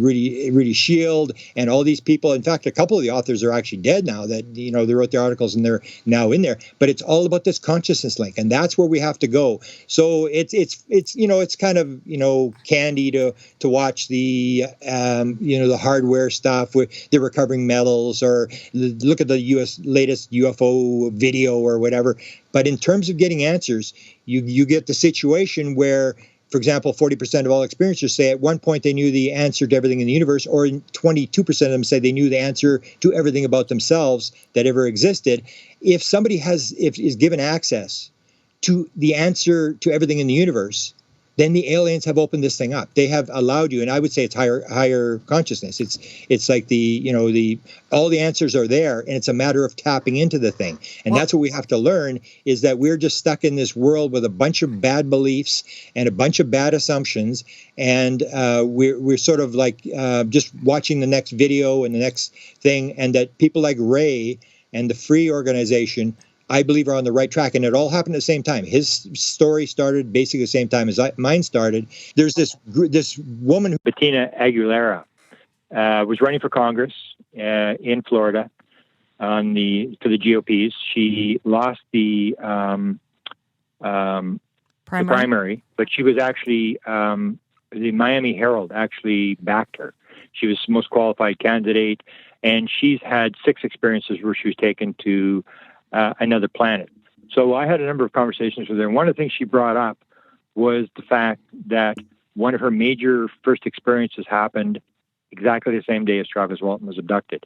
Rudy Shield, and all these people. In fact, a couple of the authors are actually dead now. That they wrote their articles, and they're now in there. But it's all about this consciousness link, and that's where we have to go. So it's kind of candy to watch the the hardware stuff with the recovering metals, or look at the latest UFO video or whatever. But in terms of getting answers, you get the situation where, for example, 40% of all experiencers say at one point they knew the answer to everything in the universe, or 22% of them say they knew the answer to everything about themselves that ever existed. If somebody is given access to the answer to everything in the universe, then the aliens have opened this thing up. They have allowed you, and I would say it's higher consciousness. It's like all the answers are there, and it's a matter of tapping into the thing. And that's what we have to learn, is that we're just stuck in this world with a bunch of bad beliefs and a bunch of bad assumptions, and we're sort of like just watching the next video and the next thing, and that people like Ray and the Free organization, I believe, are on the right track. And it all happened at the same time. His story started basically the same time as mine started. There's this woman, Bettina Aguilera, was running for Congress in Florida for the GOPs. She lost the primary, but she was actually, the Miami Herald actually backed her. She was the most qualified candidate, and she's had 6 experiences where she was taken to another planet. So I had a number of conversations with her, and one of the things she brought up was the fact that one of her major first experiences happened exactly the same day as Travis Walton was abducted.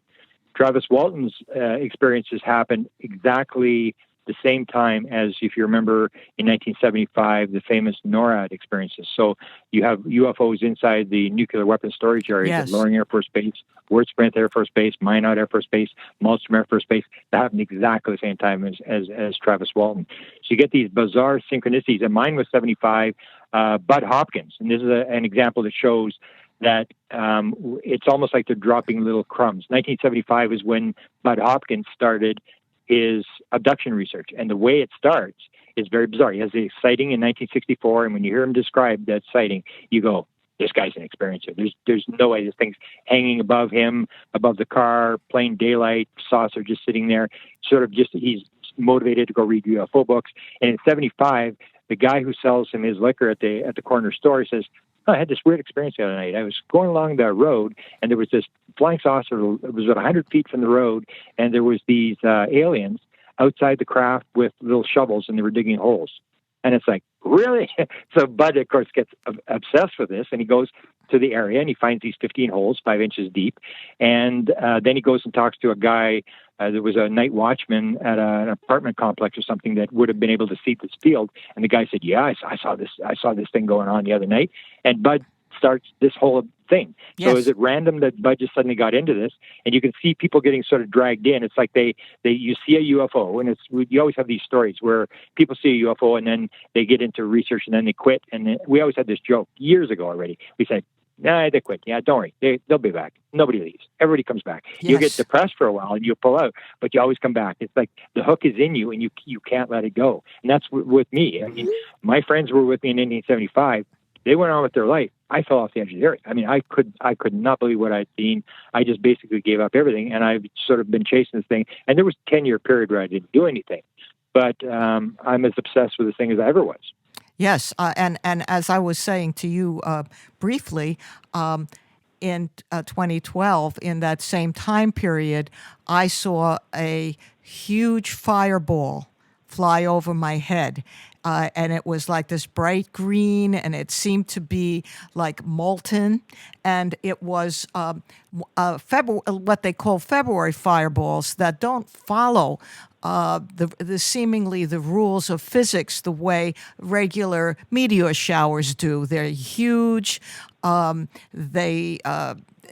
Travis Walton's experiences happened exactly the same time as, if you remember, in 1975, the famous NORAD experiences. So you have UFOs inside the nuclear weapons storage areas at Loring Air Force Base, Word Sprint Air Force Base, Minot Air Force Base, Malmstrom Air Force Base. That happened exactly the same time as Travis Walton. So you get these bizarre synchronicities, and mine was 75. Bud Hopkins, and this is an example that shows that it's almost like they're dropping little crumbs. 1975 is when Bud Hopkins started his abduction research, and the way it starts is very bizarre. He has a sighting in 1964, and when you hear him describe that sighting, you go, this guy's an experiencer. There's no way this thing's hanging above him, above the car, plain daylight, saucer just sitting there, sort of just, he's motivated to go read UFO books. And in 75, the guy who sells him his liquor at the corner store says, I had this weird experience the other night. I was going along the road, and there was this flying saucer. It was about 100 feet from the road, and there was these aliens outside the craft with little shovels, and they were digging holes. And it's like, really? So Bud, of course, gets obsessed with this, and he goes to the area, and he finds these 15 holes, 5 inches deep. And then he goes and talks to a guy. There was a night watchman at an apartment complex or something that would have been able to see this field. And the guy said, yeah, I saw this thing going on the other night. And Bud starts this whole thing. Yes. So is it random that Bud just suddenly got into this? And you can see people getting sort of dragged in. It's like you see a UFO, and you always have these stories where people see a UFO and then they get into research and then they quit. And then, we always had this joke years ago already. We said, nah, they quit. Yeah, don't worry. They'll be back. Nobody leaves. Everybody comes back. Yes. You get depressed for a while and you pull out, but you always come back. It's like the hook is in you and you can't let it go. And that's with me. I mean, my friends were with me in 1975. They went on with their life. I fell off the edge of the earth. I mean, I could not believe what I'd seen. I just basically gave up everything, and I've sort of been chasing this thing. And there was a 10-year period where I didn't do anything. But I'm as obsessed with this thing as I ever was. Yes, and as I was saying to you briefly, in 2012, in that same time period, I saw a huge fireball fly over my head. And it was like this bright green, and it seemed to be like molten. And it was what they call February fireballs that don't follow the seemingly the rules of physics the way regular meteor showers do. They're huge.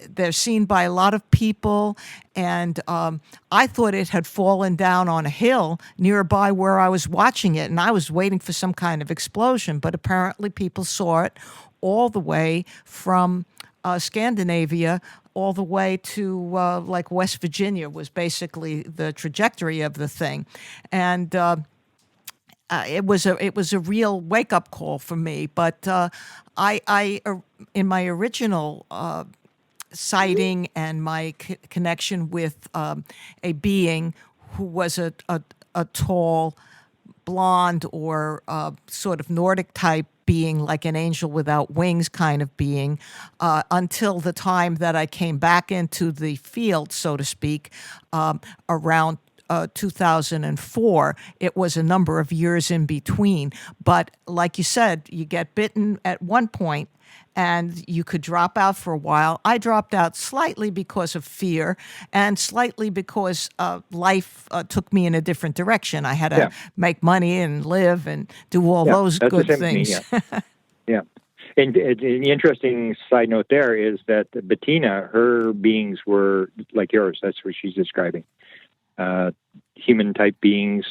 They're seen by a lot of people, and I thought it had fallen down on a hill nearby where I was watching it, and I was waiting for some kind of explosion, but apparently people saw it all the way from Scandinavia all the way to like West Virginia was basically the trajectory of the thing. And it was a real wake-up call for me, but I in my original sighting and my connection with a being who was a tall, blonde, or sort of Nordic type being, like an angel without wings kind of being, until the time that I came back into the field, so to speak, around 2004. It was a number of years in between. But like you said, you get bitten at one point, and you could drop out for a while. I dropped out slightly because of fear and slightly because life took me in a different direction. I had to make money and live and do all those good things. Yeah. And the interesting side note there is that Bettina, her beings were like yours. That's what she's describing. Human-type beings.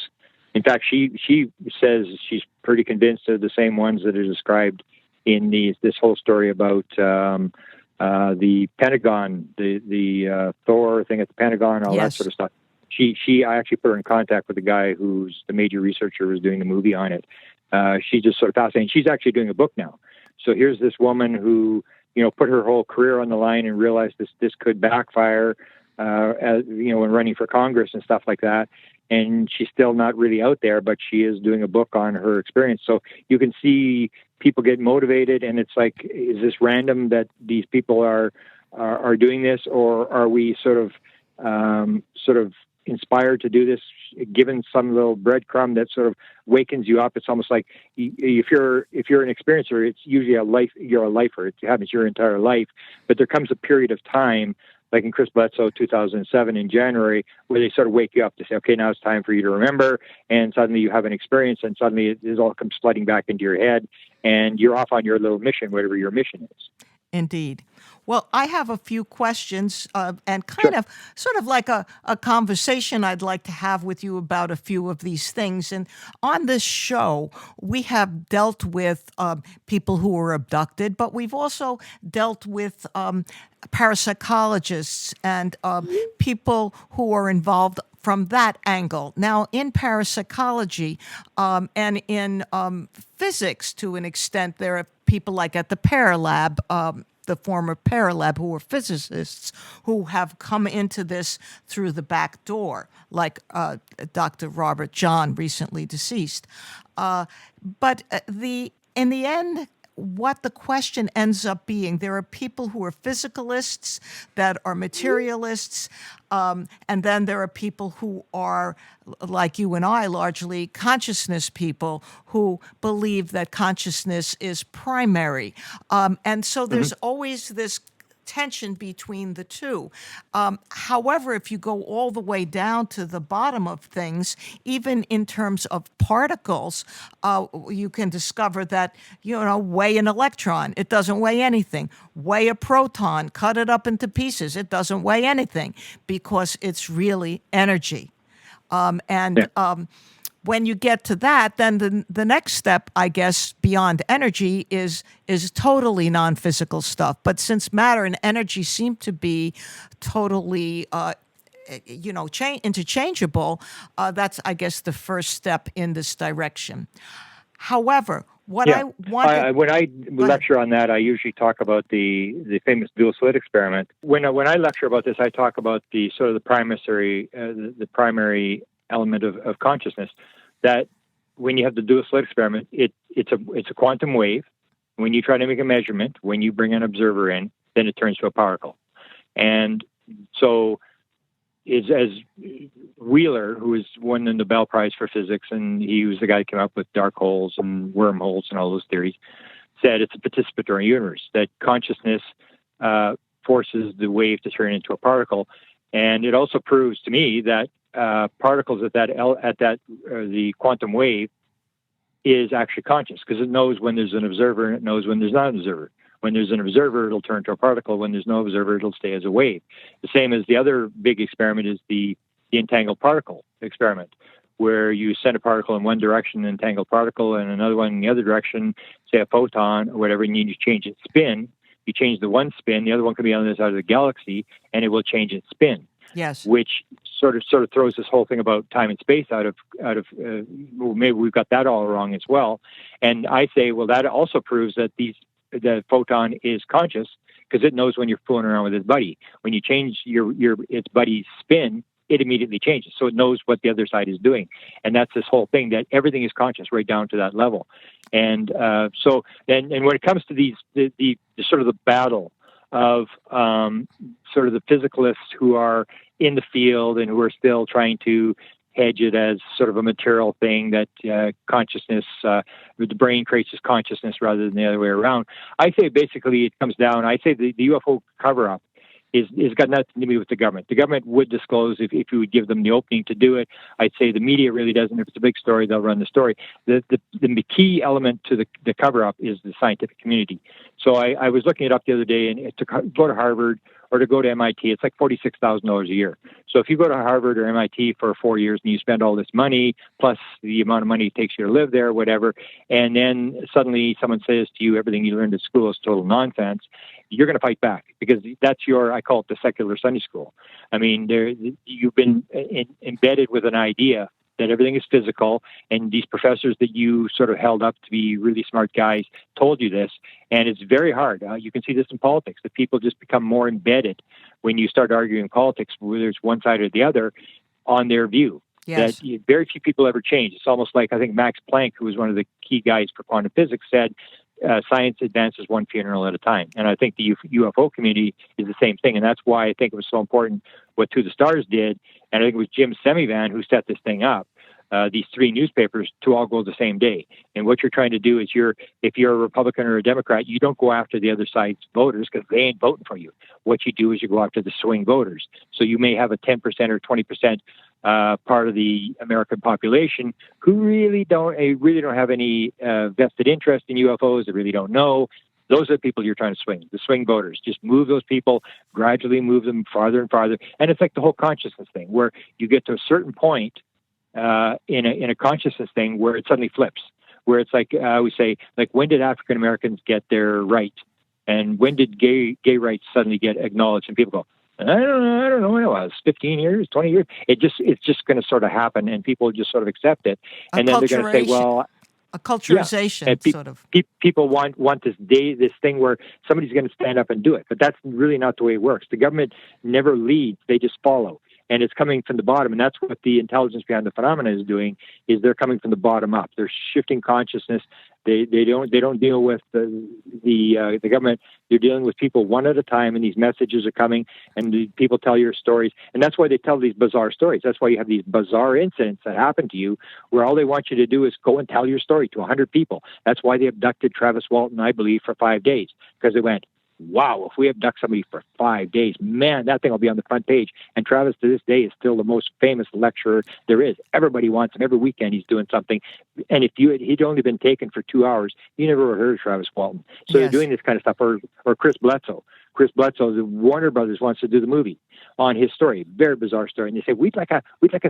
In fact, she says she's pretty convinced they're the same ones that are described in this whole story about the Pentagon, the Thor thing at the Pentagon, all that sort of stuff. I actually put her in contact with the guy who's the major researcher who's doing the movie on it. She's just sort of fascinating. She's actually doing a book now. So here's this woman who, put her whole career on the line and realized this could backfire, when running for Congress and stuff like that. And she's still not really out there, but she is doing a book on her experience. So you can see people get motivated, and it's like, is this random that these people are doing this, or are we sort of inspired to do this, given some little breadcrumb that sort of wakens you up? It's almost like if you're an experiencer, it's usually you're a lifer. It happens your entire life, but there comes a period of time, like in Chris Bledsoe, 2007 in January, where they sort of wake you up to say, okay, now it's time for you to remember. And suddenly you have an experience, and suddenly it all comes flooding back into your head, and you're off on your little mission, whatever your mission is. Indeed. Well, I have a few questions and kind of sort of like a conversation I'd like to have with you about a few of these things. And on this show, we have dealt with people who were abducted, but we've also dealt with parapsychologists and people who are involved from that angle. Now, in parapsychology and in physics, to an extent, there are people like at the Paralab, the former Paralab, who were physicists who have come into this through the back door, like Dr. Robert John, recently deceased. But in the end, what the question ends up being. There are people who are physicalists, that are materialists, and then there are people who are, like you and I, largely consciousness people who believe that consciousness is primary. And so there's always this tension between the two. However, if you go all the way down to the bottom of things, even in terms of particles, you can discover that, weigh an electron, it doesn't weigh anything. Weigh a proton, cut it up into pieces, it doesn't weigh anything because it's really energy. When you get to that, then the next step, I guess, beyond energy is totally non-physical stuff. But since matter and energy seem to be totally, interchangeable, that's, I guess, the first step in this direction. However, what I want when I lecture on that, I usually talk about the famous dual slit experiment. When I lecture about this, I talk about the sort of the primary element of consciousness, that when you have the dual slit experiment, it's a quantum wave. When you try to make a measurement, when you bring an observer in, then it turns to a particle. And so as Wheeler, who won the Nobel Prize for physics, and he was the guy who came up with dark holes and wormholes and all those theories, said it's a participatory universe, that consciousness forces the wave to turn into a particle. And it also proves to me that particles at the quantum wave is actually conscious, because it knows when there's an observer and it knows when there's not an observer. When there's an observer, it'll turn to a particle. When there's no observer, it'll stay as a wave. The same as the other big experiment is the entangled particle experiment, where you send a particle in one direction, an entangled particle, and another one in the other direction, say a photon or whatever, and you change its spin. You change the one spin, the other one could be on the other side of the galaxy, and it will change its spin. Yes. Which sort of throws this whole thing about time and space out of maybe we've got that all wrong as well. And I say, well, that also proves that the photon is conscious, because it knows when you're fooling around with its buddy. When you change its buddy's spin, it immediately changes. So it knows what the other side is doing. And that's this whole thing, that everything is conscious right down to that level. And so when it comes to the sort of the battle of sort of the physicalists who are in the field and who are still trying to hedge it as sort of a material thing, that consciousness, the brain creates this consciousness rather than the other way around. I say basically it comes down, I say the UFO cover-up is got nothing to do with the government. The government would disclose if you would give them the opening to do it. I'd say the media really doesn't. If it's a big story, they'll run the story. The key element to the cover-up is the scientific community. So I was looking it up the other day, and to go to Harvard or to go to MIT, it's like $46,000 a year. So if you go to Harvard or MIT for 4 years and you spend all this money, plus the amount of money it takes you to live there, whatever, and then suddenly someone says to you, everything you learned at school is total nonsense, you're going to fight back, because that's I call it the secular Sunday school. I mean, you've been embedded with an idea that everything is physical, and these professors that you sort of held up to be really smart guys told you this, and it's very hard. You can see this in politics, that people just become more embedded when you start arguing politics, whether it's one side or the other, on their view. Yes. That very few people ever change. It's almost like, I think Max Planck, who was one of the key guys for quantum physics, said, science advances one funeral at a time. And I think the UFO community is the same thing. And that's why I think it was so important what To the Stars did. And I think it was Jim Semivan who set this thing up. These three newspapers to all go the same day. And what you're trying to do is if you're a Republican or a Democrat, you don't go after the other side's voters, because they ain't voting for you. What you do is you go after the swing voters. So you may have a 10% or 20% part of the American population who really don't have any vested interest in UFOs. They really don't know. Those are the people you're trying to swing, the swing voters. Just move those people, gradually move them farther and farther. And it's like the whole consciousness thing, where you get to a certain point in a consciousness thing where it suddenly flips, where it's like I always say, like, when did African Americans get their right, and when did gay rights suddenly get acknowledged? And people go, I don't know when it was, 15 years, 20 years. It's just going to sort of happen, and people just sort of accept it, and then they're going to say, well, a culturization, sort of. People want this thing where somebody's going to stand up and do it, but that's really not the way it works. The government never leads; they just follow. and it's coming from the bottom. And that's what the intelligence behind the phenomena is doing, is they're coming from the bottom up. They're shifting consciousness. They don't deal with the government. They're dealing with people one at a time, and these messages are coming, and the people tell your stories. And that's why they tell these bizarre stories. That's why you have these bizarre incidents that happen to you, where all they want you to do is go and tell your story to 100 people. That's why they abducted Travis Walton, I believe, for 5 days, because they went, wow, if we abduct somebody for 5 days, man, that thing will be on the front page. And Travis, to this day, is still the most famous lecturer there is. Everybody wants him. Every weekend he's doing something. And if he'd only been taken for 2 hours, you never heard of Travis Walton. So They're doing this kind of stuff. Or Chris Bledsoe. Chris Bledsoe, the Warner Brothers wants to do the movie on his story. Very bizarre story. And they say, we'd like a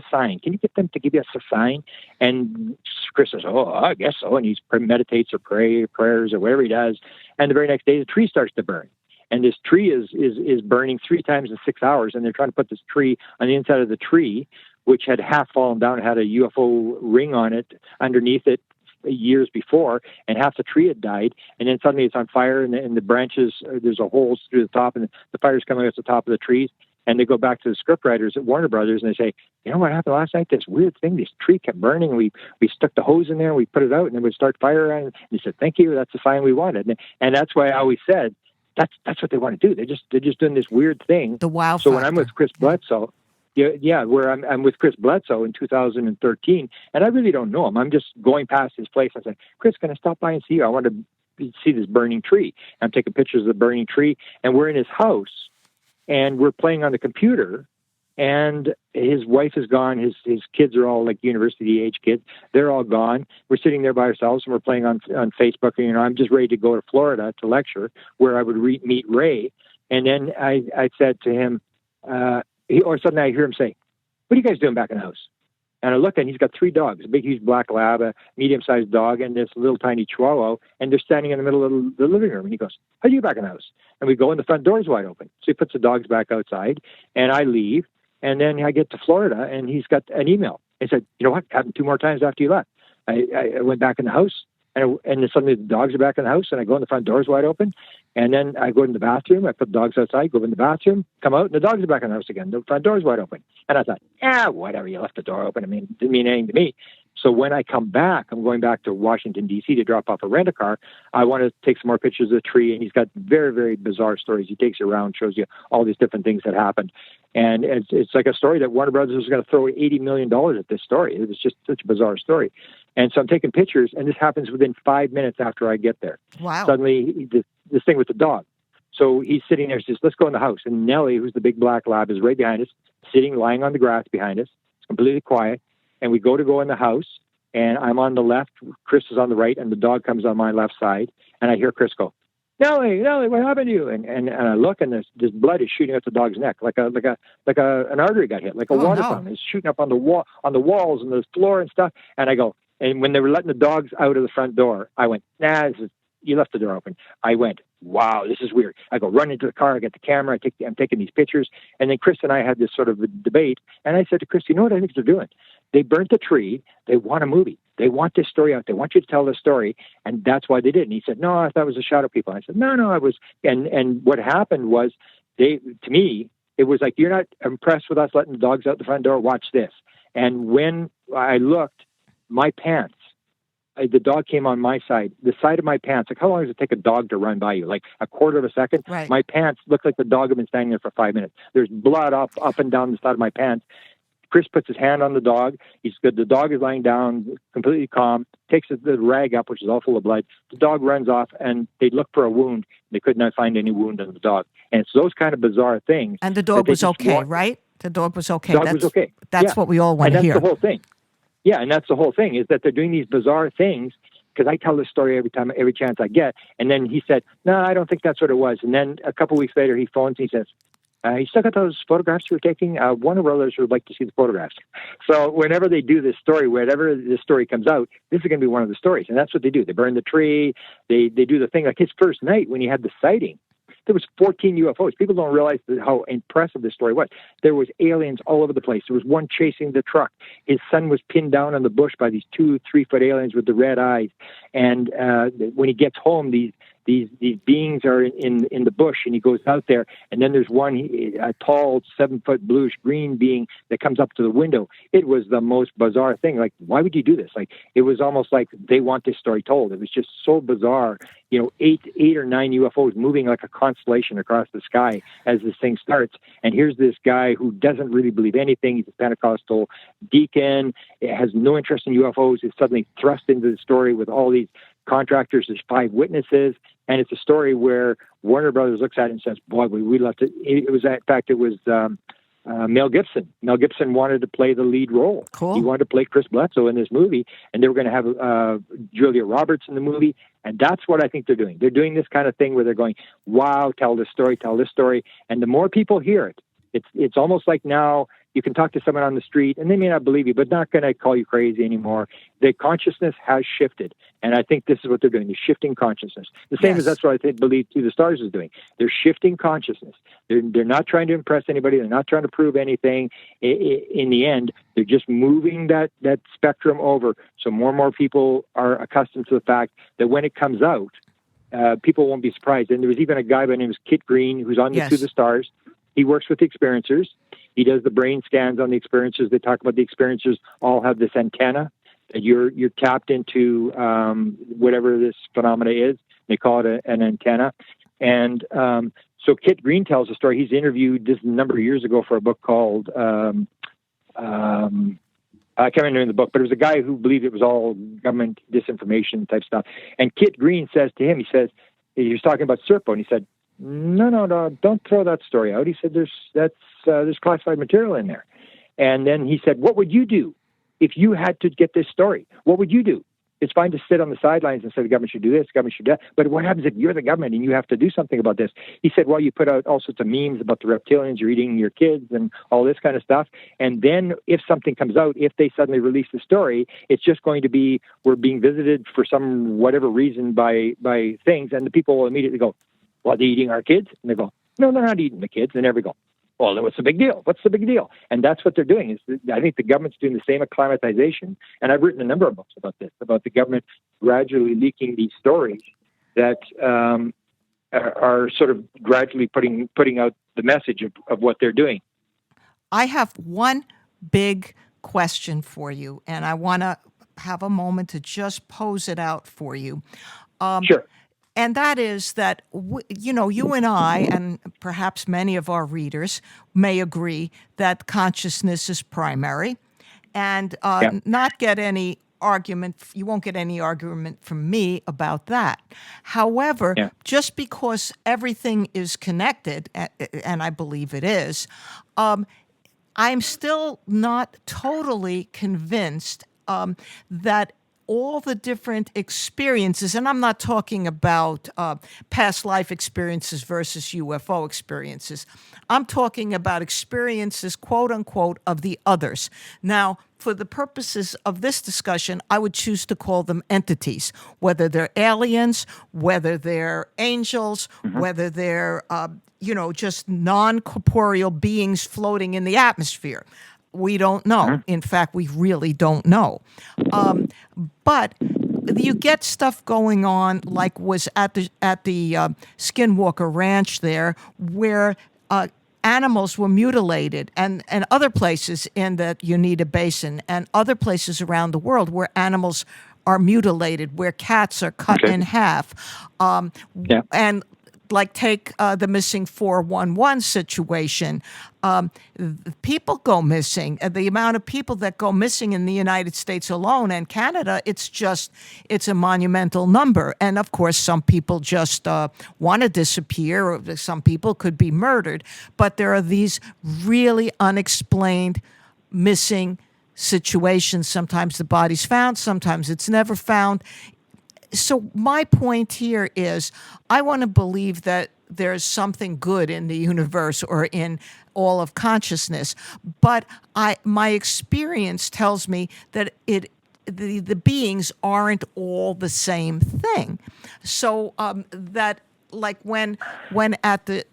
sign. Can you get them to give us a sign? And Chris says, oh, I guess so. And he meditates or prayers or whatever he does. And the very next day, the tree starts to burn. And this tree is burning 3 times in 6 hours. And they're trying to put this tree on the inside of the tree, which had half fallen down, had a UFO ring on it underneath it years before, and half the tree had died, and then suddenly it's on fire, and the branches, there's a hole through the top, and the fire's coming out the top of the trees. And they go back to the scriptwriters at Warner Brothers, and they say, you know what happened last night? This weird thing, this tree kept burning, and we stuck the hose in there, and we put it out, and then we'd start fire on it. And he said, thank you, that's the sign we wanted. And that's why I always said, that's what they want to do. They're just doing this weird thing. The wow So factor. when I'm with Chris Bledsoe, where I'm with Chris Bledsoe in 2013, and I really don't know him. I'm just going past his place. I said, Chris, can I stop by and see you? I want to see this burning tree. I'm taking pictures of the burning tree, and we're in his house, and we're playing on the computer, and his wife is gone. His kids are all like university-age kids. They're all gone. We're sitting there by ourselves, and we're playing on Facebook. And, I'm just ready to go to Florida to lecture, where I would meet Ray. And then I said to him, or suddenly I hear him say, what are you guys doing back in the house? And I look, and he's got 3 dogs, a big, huge black lab, a medium-sized dog, and this little tiny chihuahua, and they're standing in the middle of the living room. And he goes, how do you back in the house? And we go, and the front door's wide open. So he puts the dogs back outside, and I leave, and then I get to Florida, and he's got an email. He said, you know what, happened 2 more times after you left. I went back in the house, and then suddenly the dogs are back in the house, and I go, and the front door's wide open. And then I go in the bathroom, I put the dogs outside, go in the bathroom, come out, and the dogs are back in the house again. The front door's wide open. And I thought, whatever, you left the door open. I mean, it didn't mean anything to me. So when I come back, I'm going back to Washington, D.C. to drop off a rent-a-car. I want to take some more pictures of the tree, and he's got very, very bizarre stories. He takes you around, shows you all these different things that happened. And it's like a story that Warner Brothers was going to throw $80 million at this story. It was just such a bizarre story. And so I'm taking pictures, and this happens within 5 minutes after I get there. Wow. Suddenly, this thing with the dog. So he's sitting there, says, let's go in the house. And Nellie, who's the big black lab, is right behind us, lying on the grass behind us. It's completely quiet. And we go in the house, and I'm on the left, Chris is on the right, and the dog comes on my left side. And I hear Chris go, Nellie, what happened to you? And I look, and this blood is shooting out the dog's neck, like an artery got hit, like a water fountain. It's shooting up on the walls and the floor and stuff. And I go, and when they were letting the dogs out of the front door, I went, you left the door open. I went, wow, this is weird. I go run into the car, I get the camera, I'm taking these pictures. And then Chris and I had this sort of a debate. And I said to Chris, you know what I think they're doing? They burnt the tree. They want a movie. They want this story out. They want you to tell the story. And that's why they did. And he said, no, I thought it was the shadow people. And I said, no, I was. And what happened was, to me, it was like, you're not impressed with us letting the dogs out the front door? Watch this. And when I looked, my pants, the dog came on my side, the side of my pants. Like, how long does it take a dog to run by you? Like a quarter of a second? Right. My pants looked like the dog had been standing there for 5 minutes. There's blood up and down the side of my pants. Chris puts his hand on the dog. He's good. The dog is lying down, completely calm, takes the rag up, which is all full of blood. The dog runs off, and they look for a wound. They could not find any wound on the dog. And it's those kind of bizarre things. And the dog was okay, right? The dog was okay. The dog was okay. That's what we all want to hear. And that's the whole thing. Yeah, and that's the whole thing, is that they're doing these bizarre things, because I tell this story every chance I get. And then he said, no, I don't think that's what it was. And then a couple of weeks later, he phones and he says, you still got those photographs you were taking? Warner Brothers would like to see the photographs. So whenever they do this story, whenever this story comes out, this is going to be one of the stories. And that's what they do. They burn the tree. They do the thing. Like his first night when he had the sighting, there was 14 UFOs. People don't realize how impressive this story was. There was aliens all over the place. There was one chasing the truck. His son was pinned down on the bush by these 2-3 foot aliens with the red eyes. And when he gets home, these beings are in the bush, and he goes out there, and then there's one, a tall 7-foot bluish green being that comes up to the window. It was the most bizarre thing. Like, why would you do this? Like, it was almost like they want this story told. It was just so bizarre. 8 or 9 UFOs moving like a constellation across the sky as this thing starts. And here's this guy who doesn't really believe anything. He's a Pentecostal deacon, has no interest in UFOs, is suddenly thrust into the story with all these contractors. There's 5 witnesses. And it's a story where Warner Brothers looks at it and says, boy, we'd love to. It was, in fact, it was Mel Gibson. Mel Gibson wanted to play the lead role. Cool. He wanted to play Chris Bledsoe in this movie, and they were going to have Julia Roberts in the movie. And that's what I think they're doing. They're doing this kind of thing where they're going, wow, tell this story. And the more people hear it, it's almost like now you can talk to someone on the street and they may not believe you, but not going to call you crazy anymore. The consciousness has shifted. And I think this is what they're doing. They're shifting consciousness. The same as that's what I believe To the Stars is doing. They're shifting consciousness. They're not trying to impress anybody. They're not trying to prove anything. In the end, they're just moving that spectrum over. So more and more people are accustomed to the fact that when it comes out, people won't be surprised. And there was even a guy by the name of Kit Green who's on To the Stars. He works with the experiencers. He does the brain scans on the experiencers. They talk about the experiencers all have this antenna that you're tapped into whatever this phenomena is. They call it an antenna. And so Kit Green tells a story. He's interviewed this a number of years ago for a book called, I can't remember the book, but it was a guy who believed it was all government disinformation type stuff. And Kit Green says to him, he was talking about Serpo, and he said, no, don't throw that story out. He said, there's classified material in there. And then he said, what would you do if you had to get this story? What would you do? It's fine to sit on the sidelines and say the government should do this, the government should do that. But what happens if you're the government and you have to do something about this? He said, well, you put out all sorts of memes about the reptilians, you're eating your kids and all this kind of stuff. And then if something comes out, if they suddenly release the story, it's just going to be, we're being visited for some whatever reason by things. And the people will immediately go, well, they're eating our kids? And they go, no, they're not eating the kids. And they go, well, then what's the big deal? What's the big deal? And that's what they're doing. I think the government's doing the same acclimatization. And I've written a number of books about this, about the government gradually leaking these stories that are sort of gradually putting out the message of what they're doing. I have one big question for you, and I want to have a moment to just pose it out for you. Sure. And that is that, you and I, and perhaps many of our readers, may agree that consciousness is primary and not get any argument. You won't get any argument from me about that. However, just because everything is connected, and I believe it is, I'm still not totally convinced that all the different experiences, and I'm not talking about past life experiences versus UFO experiences. I'm talking about experiences, quote unquote, of the others. Now, for the purposes of this discussion, I would choose to call them entities, whether they're aliens, whether they're angels, whether they're, just non-corporeal beings floating in the atmosphere. We don't know. In fact, we really don't know. But you get stuff going on like was at the Skinwalker Ranch there, where animals were mutilated, and other places in the Uinta Basin and other places around the world where animals are mutilated, where cats are cut in half. And like take the missing 411 situation. People go missing. The amount of people that go missing in the United States alone and Canada, it's a monumental number. And of course, some people just want to disappear, or some people could be murdered. But there are these really unexplained missing situations. Sometimes the body's found, sometimes it's never found. So my point here is I want to believe that there's something good in the universe or in all of consciousness, but my experience tells me that the beings aren't all the same thing. So that like when at the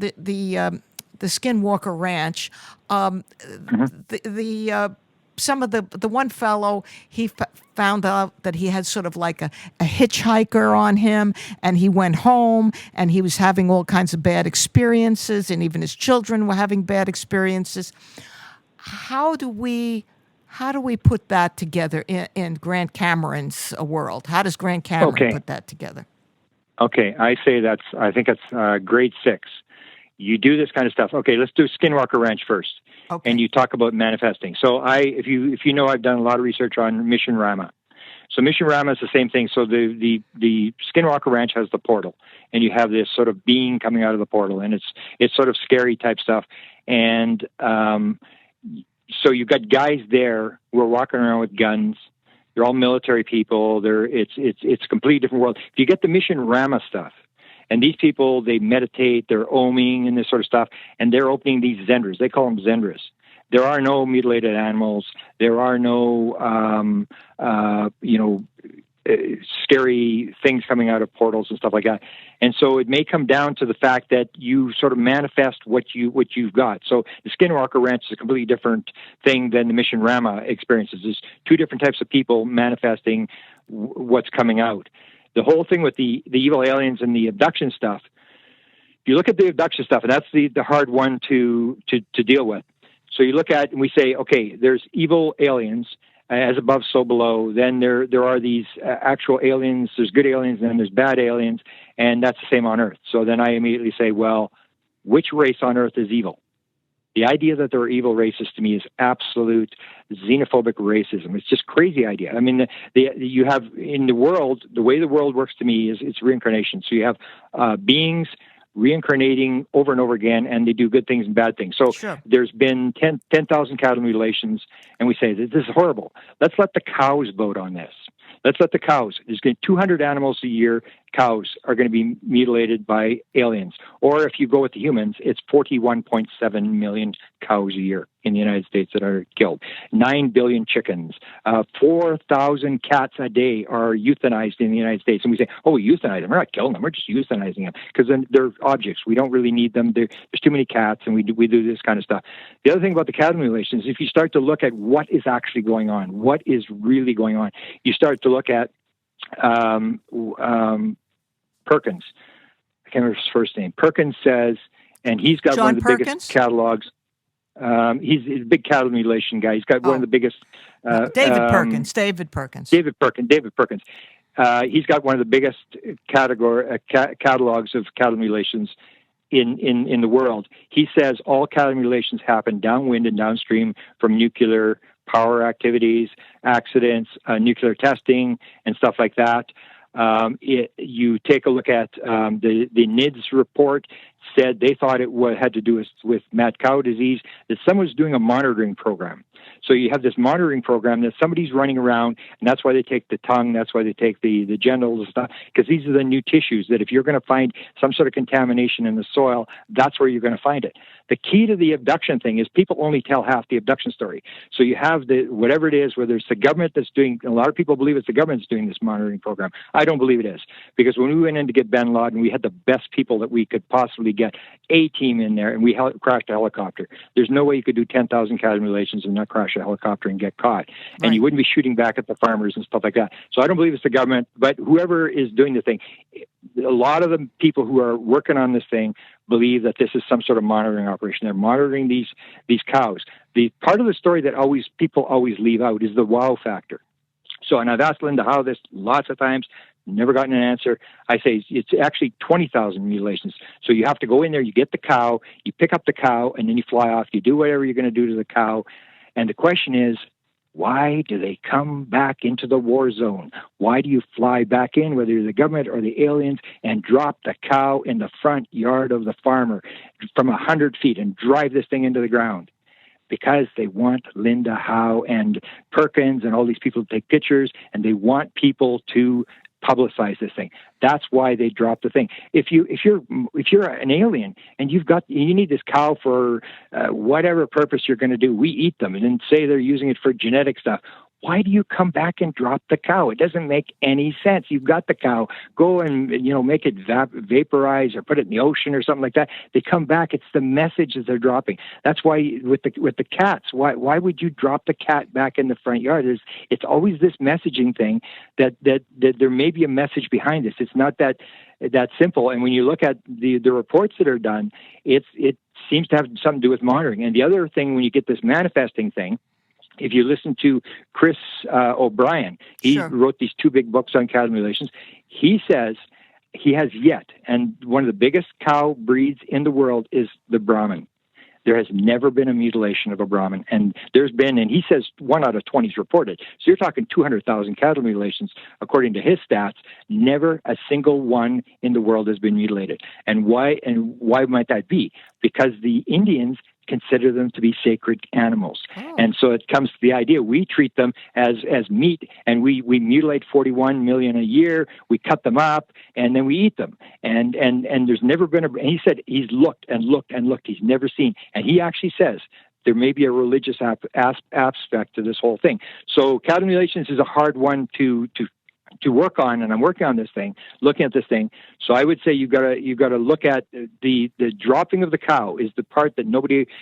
Skinwalker Ranch, the some of the one fellow, he found out that he had sort of like a hitchhiker on him, and he went home and he was having all kinds of bad experiences, and even his children were having bad experiences. How do we put that together in Grant Cameron's world? How does Grant Cameron put that together? Okay, I think it's grade 6. You do this kind of stuff. Okay, let's do Skinwalker Ranch first. Okay. And you talk about manifesting. So if you know, I've done a lot of research on Mission Rama. So Mission Rama is the same thing. So the Skinwalker Ranch has the portal, and you have this sort of being coming out of the portal, and it's sort of scary type stuff. And so you've got guys there who are walking around with guns. They're all military people. It's a completely different world. If you get the Mission Rama stuff, and these people, they meditate, they're oming and this sort of stuff, and they're opening these zendras. They call them zendras. There are no mutilated animals. There are no, scary things coming out of portals and stuff like that. And so it may come down to the fact that you sort of manifest what you've got. So the Skinwalker Ranch is a completely different thing than the Mission Rama experiences. There's two different types of people manifesting what's coming out. The whole thing with the evil aliens and the abduction stuff, if you look at the abduction stuff, and that's the hard one to deal with. So you look at, and we say, okay, there's evil aliens, as above, so below. Then there are these actual aliens, there's good aliens, and then there's bad aliens, and that's the same on Earth. So then I immediately say, well, which race on Earth is evil? The idea that there are evil races, to me, is absolute xenophobic racism. It's just crazy idea. I mean, you have in the world, the way the world works to me is it's reincarnation. So you have beings reincarnating over and over again, and they do good things and bad things. So Sure. There's been 10,000 cattle mutilations, and we say, this is horrible. Let's let the cows vote on this. Let's let the cows. There's going to be 200 animals a year. Cows are going to be mutilated by aliens. Or if you go with the humans, it's 41.7 million cows a year in the United States that are killed. 9 billion chickens. 4,000 cats a day are euthanized in the United States. And we say, oh, we euthanize them. We're not killing them. We're just euthanizing them because then they're objects. We don't really need them. There's too many cats, and we do this kind of stuff. The other thing about the cattle mutilation is if you start to look at what is actually going on, what is really going on, you start to look at Perkins. I can't remember his first name. Perkins says, and he's got John one of the Perkins? biggest catalogs. He's a big cattle mutilation guy. He's got one of the biggest. David Perkins. David Perkins. He's got one of the biggest catalogs of cattle mutilations in the world. He says all cattle mutilations happen downwind and downstream from nuclear power activities, accidents, nuclear testing, and stuff like that. You take a look at the NIDS report. Said they thought it had to do with mad cow disease, that someone was doing a monitoring program. So you have this monitoring program that somebody's running around, and that's why they take the tongue, that's why they take the genitals and stuff, because these are the new tissues that if you're going to find some sort of contamination in the soil, that's where you're going to find it. The key to the abduction thing is people only tell half the abduction story. So you have whatever it is, whether it's the government that's doing, a lot of people believe it's the government that's doing this monitoring program. I don't believe it is, because when we went in to get bin Laden, we had the best people that we could possibly get, a team in there, and we crashed a helicopter. There's no way you could do 10,000 cattle mutilations and not crash a helicopter and get caught. Right. And you wouldn't be shooting back at the farmers and stuff like that. So I don't believe it's the government, but whoever is doing the thing, a lot of the people who are working on this thing believe that this is some sort of monitoring operation. They're monitoring these cows. The part of the story that people always leave out is the wow factor. So, and I've asked Linda how this lots of times, never gotten an answer. I say it's actually 20,000 mutilations. So you have to go in there, you get the cow, you pick up the cow, and then you fly off. You do whatever you're going to do to the cow. And the question is, why do they come back into the war zone? Why do you fly back in, whether you're the government or the aliens, and drop the cow in the front yard of the farmer from 100 feet and drive this thing into the ground? Because they want Linda Howe and Perkins and all these people to take pictures, and they want people to publicize this thing. That's why they dropped the thing. If you're an alien and you need this cow for whatever purpose you're going to do, we eat them and then say they're using it for genetic stuff. why do you come back and drop the cow? It doesn't make any sense. You've got the cow. Go and, make it vaporize or put it in the ocean or something like that. They come back. It's the message that they're dropping. That's why with the cats, why would you drop the cat back in the front yard? It's always this messaging thing that there may be a message behind this. It's not that simple. And when you look at the reports that are done, it seems to have something to do with monitoring. And the other thing, when you get this manifesting thing, if you listen to Chris O'Brien, he wrote these 2 big books on cattle mutilations. He says he has yet, and one of the biggest cow breeds in the world is the Brahman. There has never been a mutilation of a Brahman. And there's been, and he says 1 out of 20 is reported. So you're talking 200,000 cattle mutilations, according to his stats. Never a single one in the world has been mutilated. And why might that be? Because the Indians consider them to be sacred animals. Oh. And so it comes to the idea, we treat them as meat, and we mutilate 41 million a year, we cut them up, and then we eat them. And there's never been and he said he's looked and looked and looked, he's never seen. And he actually says there may be a religious aspect to this whole thing. So cattle mutilations is a hard one to work on, and I'm working on looking at this thing. So I would say you've got to look at the dropping of the cow is the part that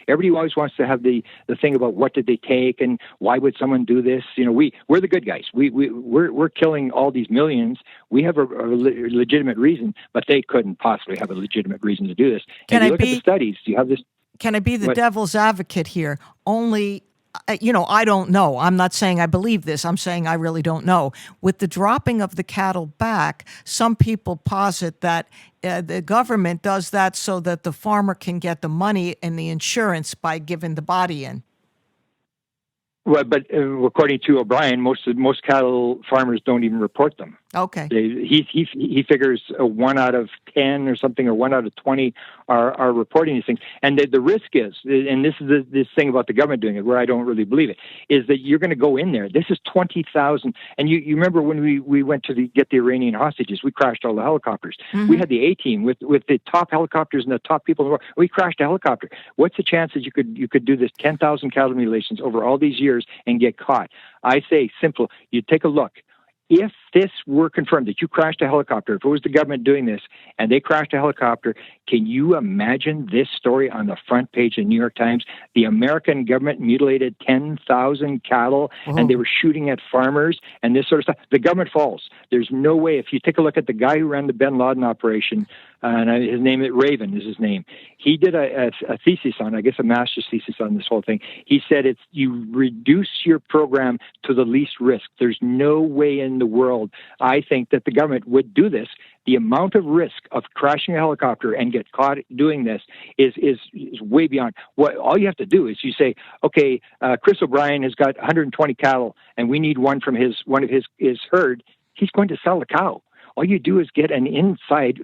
everybody always wants to have the thing about what did they take and why would someone do this? We're the good guys. We're killing all these millions. We have a legitimate reason, but they couldn't possibly have a legitimate reason to do this. And you look at the studies. You have this. Can I be the devil's advocate here? Only. I don't know. I'm not saying I believe this. I'm saying I really don't know. With the dropping of the cattle back, some people posit that the government does that so that the farmer can get the money and the insurance by giving the body in. Well, but according to O'Brien, most cattle farmers don't even report them. Okay. He figures 1 out of 10 or something, or 1 out of 20 are reporting these things. And the risk is, and this is this thing about the government doing it, where I don't really believe it, is that you're going to go in there. This is 20,000. And you remember when we went to get the Iranian hostages, we crashed all the helicopters. Mm-hmm. We had the A-team with the top helicopters and the top people in the world. We crashed a helicopter. What's the chance that you could do this 10,000 cattle mutilations over all these years and get caught? I say simple. You take a look. If this were confirmed, that you crashed a helicopter, if it was the government doing this and they crashed a helicopter, can you imagine this story on the front page of the New York Times? The American government mutilated 10,000 cattle and they were shooting at farmers and this sort of stuff. The government falls. There's no way. If you take a look at the guy who ran the bin Laden operation, and his name is Raven is his name. He did a thesis on, I guess a master's thesis on this whole thing. He said you reduce your program to the least risk. There's no way in the world, I think, that the government would do this. The amount of risk of crashing a helicopter and get caught doing this is way beyond. What all you have to do is you say, okay, Chris O'Brien has got 120 cattle, and we need one of his herd. He's going to sell the cow. All you do is get an inside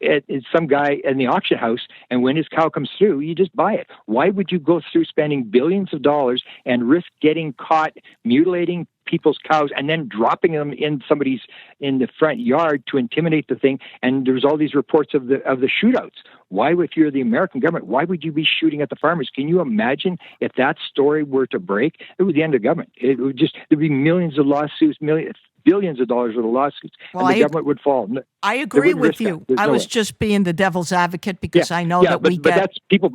at some guy in the auction house, and when his cow comes through, you just buy it. Why would you go through spending billions of dollars and risk getting caught mutilating people's cows and then dropping them in the front yard to intimidate the thing? And there's all these reports of the shootouts. Why, if you're the American government, why would you be shooting at the farmers? Can you imagine if that story were to break? It was the end of government. There'd be millions of lawsuits, billions of dollars worth of lawsuits, and the government would fall. I agree with you. I was just being the devil's advocate because I know that we get that's people.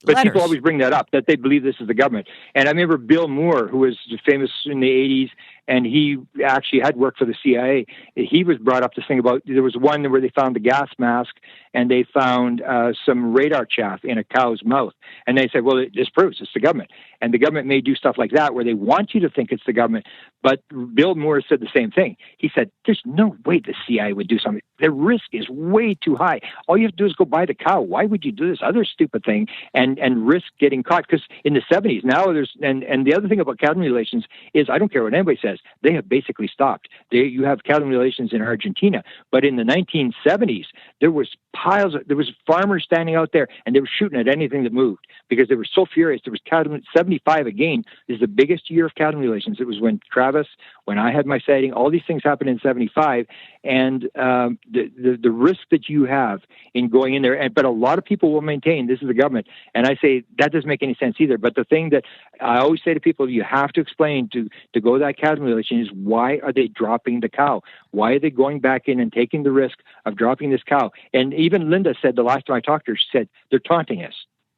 But people always bring that up, that they believe this is the government. And I remember Bill Moore, who was famous in the 80s, and he actually had worked for the CIA. He was brought up this thing about, there was one where they found the gas mask, and they found some radar chaff in a cow's mouth. And they said, well, this proves it's the government. And the government may do stuff like that where they want you to think it's the government. But Bill Moore said the same thing. He said, there's no way the CIA would do something. The risk is way too high. All you have to do is go buy the cow. Why would you do this other stupid thing and risk getting caught? Because in the 70s, now there's, and the other thing about cattle mutilations is, I don't care what anybody says, they have basically stopped. You have cattle mutilations in Argentina. But in the 1970s, there was there was farmers standing out there, and they were shooting at anything that moved because they were so furious. There was cattle, 75 again is the biggest year of cattle mutilations. It was when I had my sighting, all these things happened in 75. And the risk that you have in going in there, but a lot of people will maintain this is the government. And I say that doesn't make any sense either. But the thing that I always say to people, you have to explain to go to that cattle mutilation is, why are they dropping the cow? Why are they going back in and taking the risk of dropping this cow? And even Linda said the last time I talked to her, she said, they're taunting us.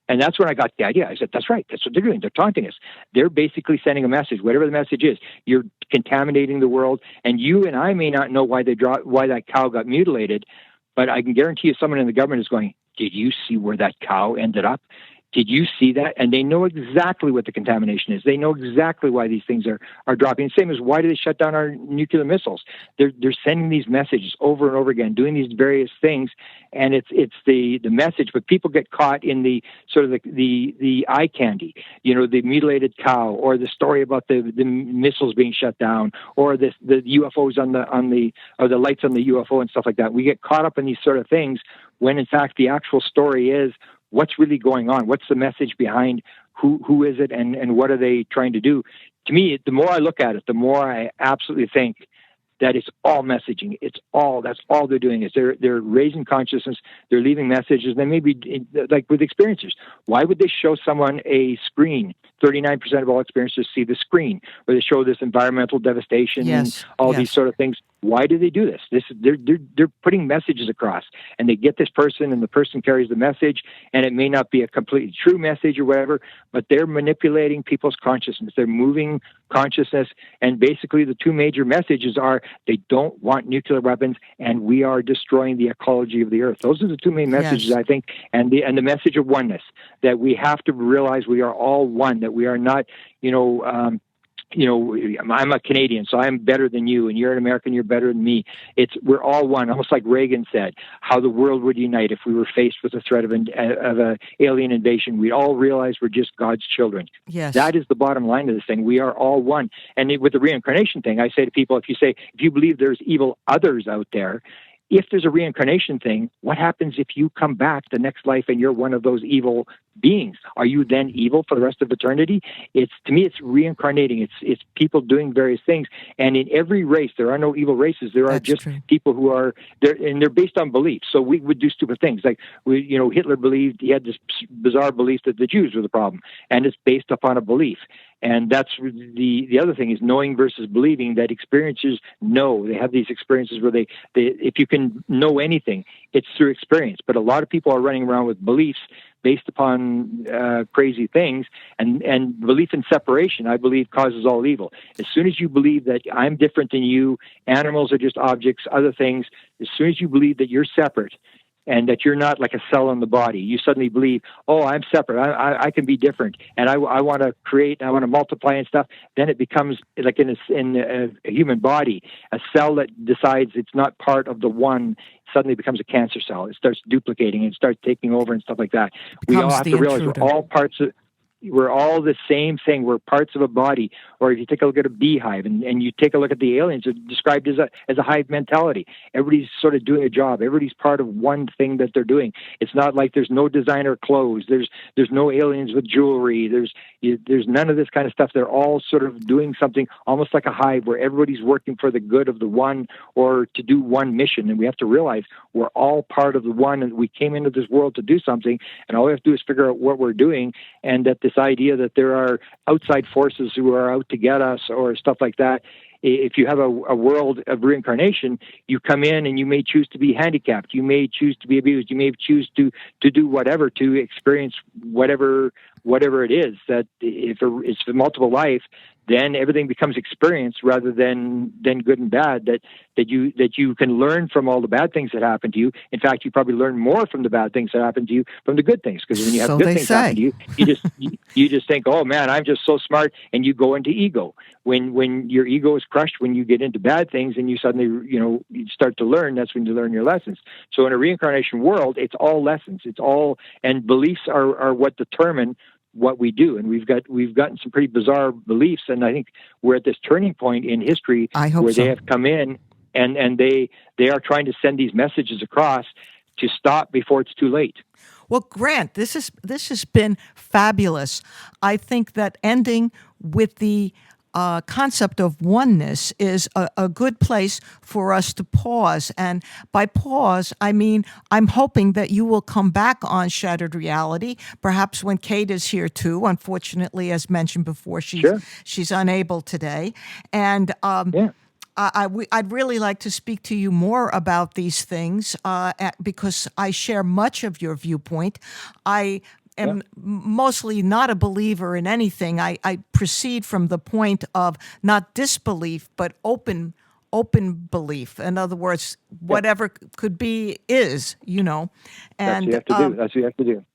And that's when I got the idea. I said, that's right. That's what they're doing. They're taunting us. They're basically sending a message, whatever the message is. You're contaminating the world. And you and I may not know why that cow got mutilated, but I can guarantee you someone in the government is going, did you see where that cow ended up? Did you see that? And they know exactly what the contamination is. They know exactly why these things are dropping. Same as, why do they shut down our nuclear missiles? They're sending these messages over and over again, doing these various things, and it's the message. But people get caught in the sort of the eye candy, the mutilated cow, or the story about the missiles being shut down, or the UFOs or the lights on the UFO and stuff like that. We get caught up in these sort of things when in fact the actual story is, what's really going on? What's the message behind who is it, and what are they trying to do? To me, the more I look at it, the more I absolutely think that it's all messaging. That's all they're doing is they're raising consciousness. They're leaving messages. They may be like with experiencers. Why would they show someone a screen? 39% of all experiencers see the screen, where they show this environmental devastation and all these sort of things. Why do they do this? They're putting messages across, and they get this person, and the person carries the message, and it may not be a completely true message or whatever, but they're manipulating people's consciousness. They're moving consciousness, and basically the two major messages are they don't want nuclear weapons, and we are destroying the ecology of the earth. Those are the two main messages, I think, and the message of oneness, that we have to realize we are all one, that we are not, I'm a Canadian, so I'm better than you, and you're an American, you're better than me. We're all one, almost like Reagan said, how the world would unite if we were faced with the threat of an alien invasion. We'd all realize we're just God's children. Yes. That is the bottom line of this thing. We are all one. And with the reincarnation thing, I say to people, if you believe there's evil others out there, if there's a reincarnation thing, what happens if you come back the next life and you're one of those evil beings? Are you then evil for the rest of eternity? To me, it's reincarnating. It's people doing various things. And in every race, there are no evil races. There are just people who are there, and they're based on beliefs. So we would do stupid things. Like, Hitler believed, he had this bizarre belief that the Jews were the problem. And it's based upon a belief. And that's the other thing is knowing versus believing, that experiencers know. They have these experiences where they if you can know anything, it's through experience. But a lot of people are running around with beliefs based upon crazy things, and belief in separation, I believe, causes all evil. As soon as you believe that I'm different than you, animals are just objects, other things, as soon as you believe that you're separate, and that you're not like a cell in the body, you suddenly believe, oh, I'm separate, I can be different, and I want to create, I want to multiply and stuff. Then it becomes like in a human body, a cell that decides it's not part of the one suddenly becomes a cancer cell. It starts duplicating and starts taking over and stuff like that. We all have to realize we're all the same thing. We're parts of a body. Or if you take a look at a beehive and you take a look at the aliens, they're described as a hive mentality. Everybody's sort of doing a job. Everybody's part of one thing that they're doing. It's not like there's no designer clothes. There's no aliens with jewelry. There's none of this kind of stuff. They're all sort of doing something almost like a hive where everybody's working for the good of the one or to do one mission. And we have to realize we're all part of the one, and we came into this world to do something, and all we have to do is figure out what we're doing, and that this idea that there are outside forces who are out to get us or stuff like that. If you have a world of reincarnation, you come in and you may choose to be handicapped. You may choose to be abused. You may choose to do whatever, to experience whatever it is. That if it's a multiple life, then everything becomes experience rather than good and bad. That you can learn from all the bad things that happen to you. In fact, you probably learn more from the bad things that happen to you from the good things, because when you have good things happen to you, you just think, oh man, I'm just so smart, and you go into ego. When your ego is crushed, when you get into bad things, and you suddenly you start to learn, that's when you learn your lessons. So in a reincarnation world, it's all lessons. It's all, and beliefs are what determine what we do. And we've gotten some pretty bizarre beliefs, and I think we're at this turning point in history where they have come in and they are trying to send these messages across to stop before it's too late. Well, Grant, this has been fabulous. I think that ending with the concept of oneness is a good place for us to pause. And by pause, I mean, I'm hoping that you will come back on Shattered Reality, perhaps when Kate is here too. Unfortunately, as mentioned before, she's unable today. And I'd really like to speak to you more about these things because I share much of your viewpoint. I am mostly not a believer in anything. I proceed from the point of not disbelief, but open belief. In other words, whatever could be is, And that's what you have to do. That's what you have to do.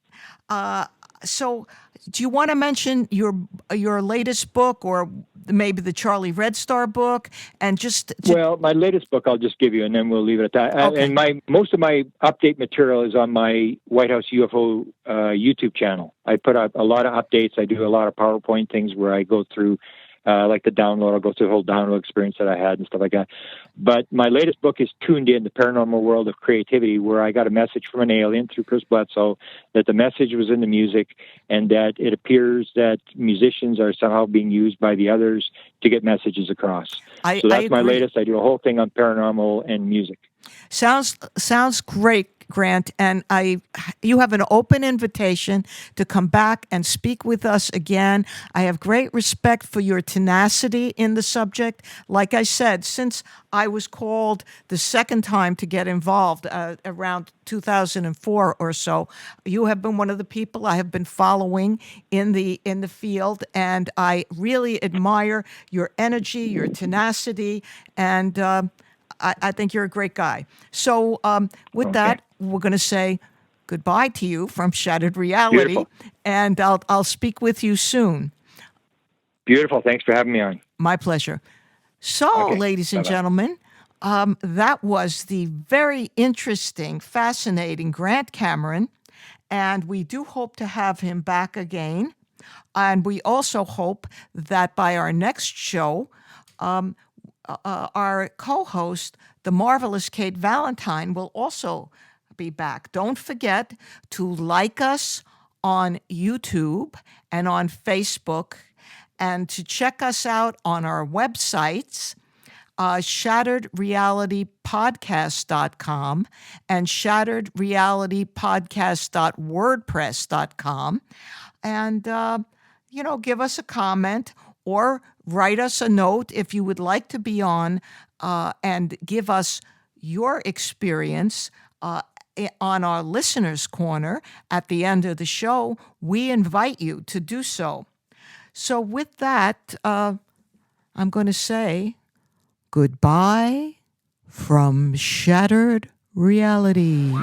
So, do you want to mention your latest book, or maybe the Charley RedStar book, and Well, my latest book I'll just give you, and then we'll leave it at that. Okay. And most of my update material is on my White House UFO YouTube channel. I put out a lot of updates. I do a lot of PowerPoint things where I go through, like the download. I'll go through the whole download experience that I had and stuff like that. But my latest book is Tuned In, the Paranormal World of Creativity, where I got a message from an alien through Chris Bledsoe that the message was in the music, and that it appears that musicians are somehow being used by the others to get messages across. So that's my latest. I do a whole thing on paranormal and music. Sounds great, Grant, and you have an open invitation to come back and speak with us again. I have great respect for your tenacity in the subject. Like I said, since I was called the second time to get involved around 2004 or so, you have been one of the people I have been following in the field, and I really admire your energy, your tenacity, and I think you're a great guy. So with that, we're going to say goodbye to you from Shattered Reality. Beautiful. And I'll speak with you soon. Beautiful. Thanks for having me on. My pleasure. So, ladies and gentlemen, that was the very interesting, fascinating Grant Cameron, and we do hope to have him back again. And we also hope that by our next show, our co-host, the marvelous Kate Valentine, will also be back. Don't forget to like us on YouTube and on Facebook, and to check us out on our websites, shatteredrealitypodcast.com and shatteredrealitypodcast.wordpress.com. And, give us a comment or write us a note if you would like to be on and give us your experience on our Listener's Corner at the end of the show. We invite you to do so. So with that, I'm going to say goodbye from Shattered Reality.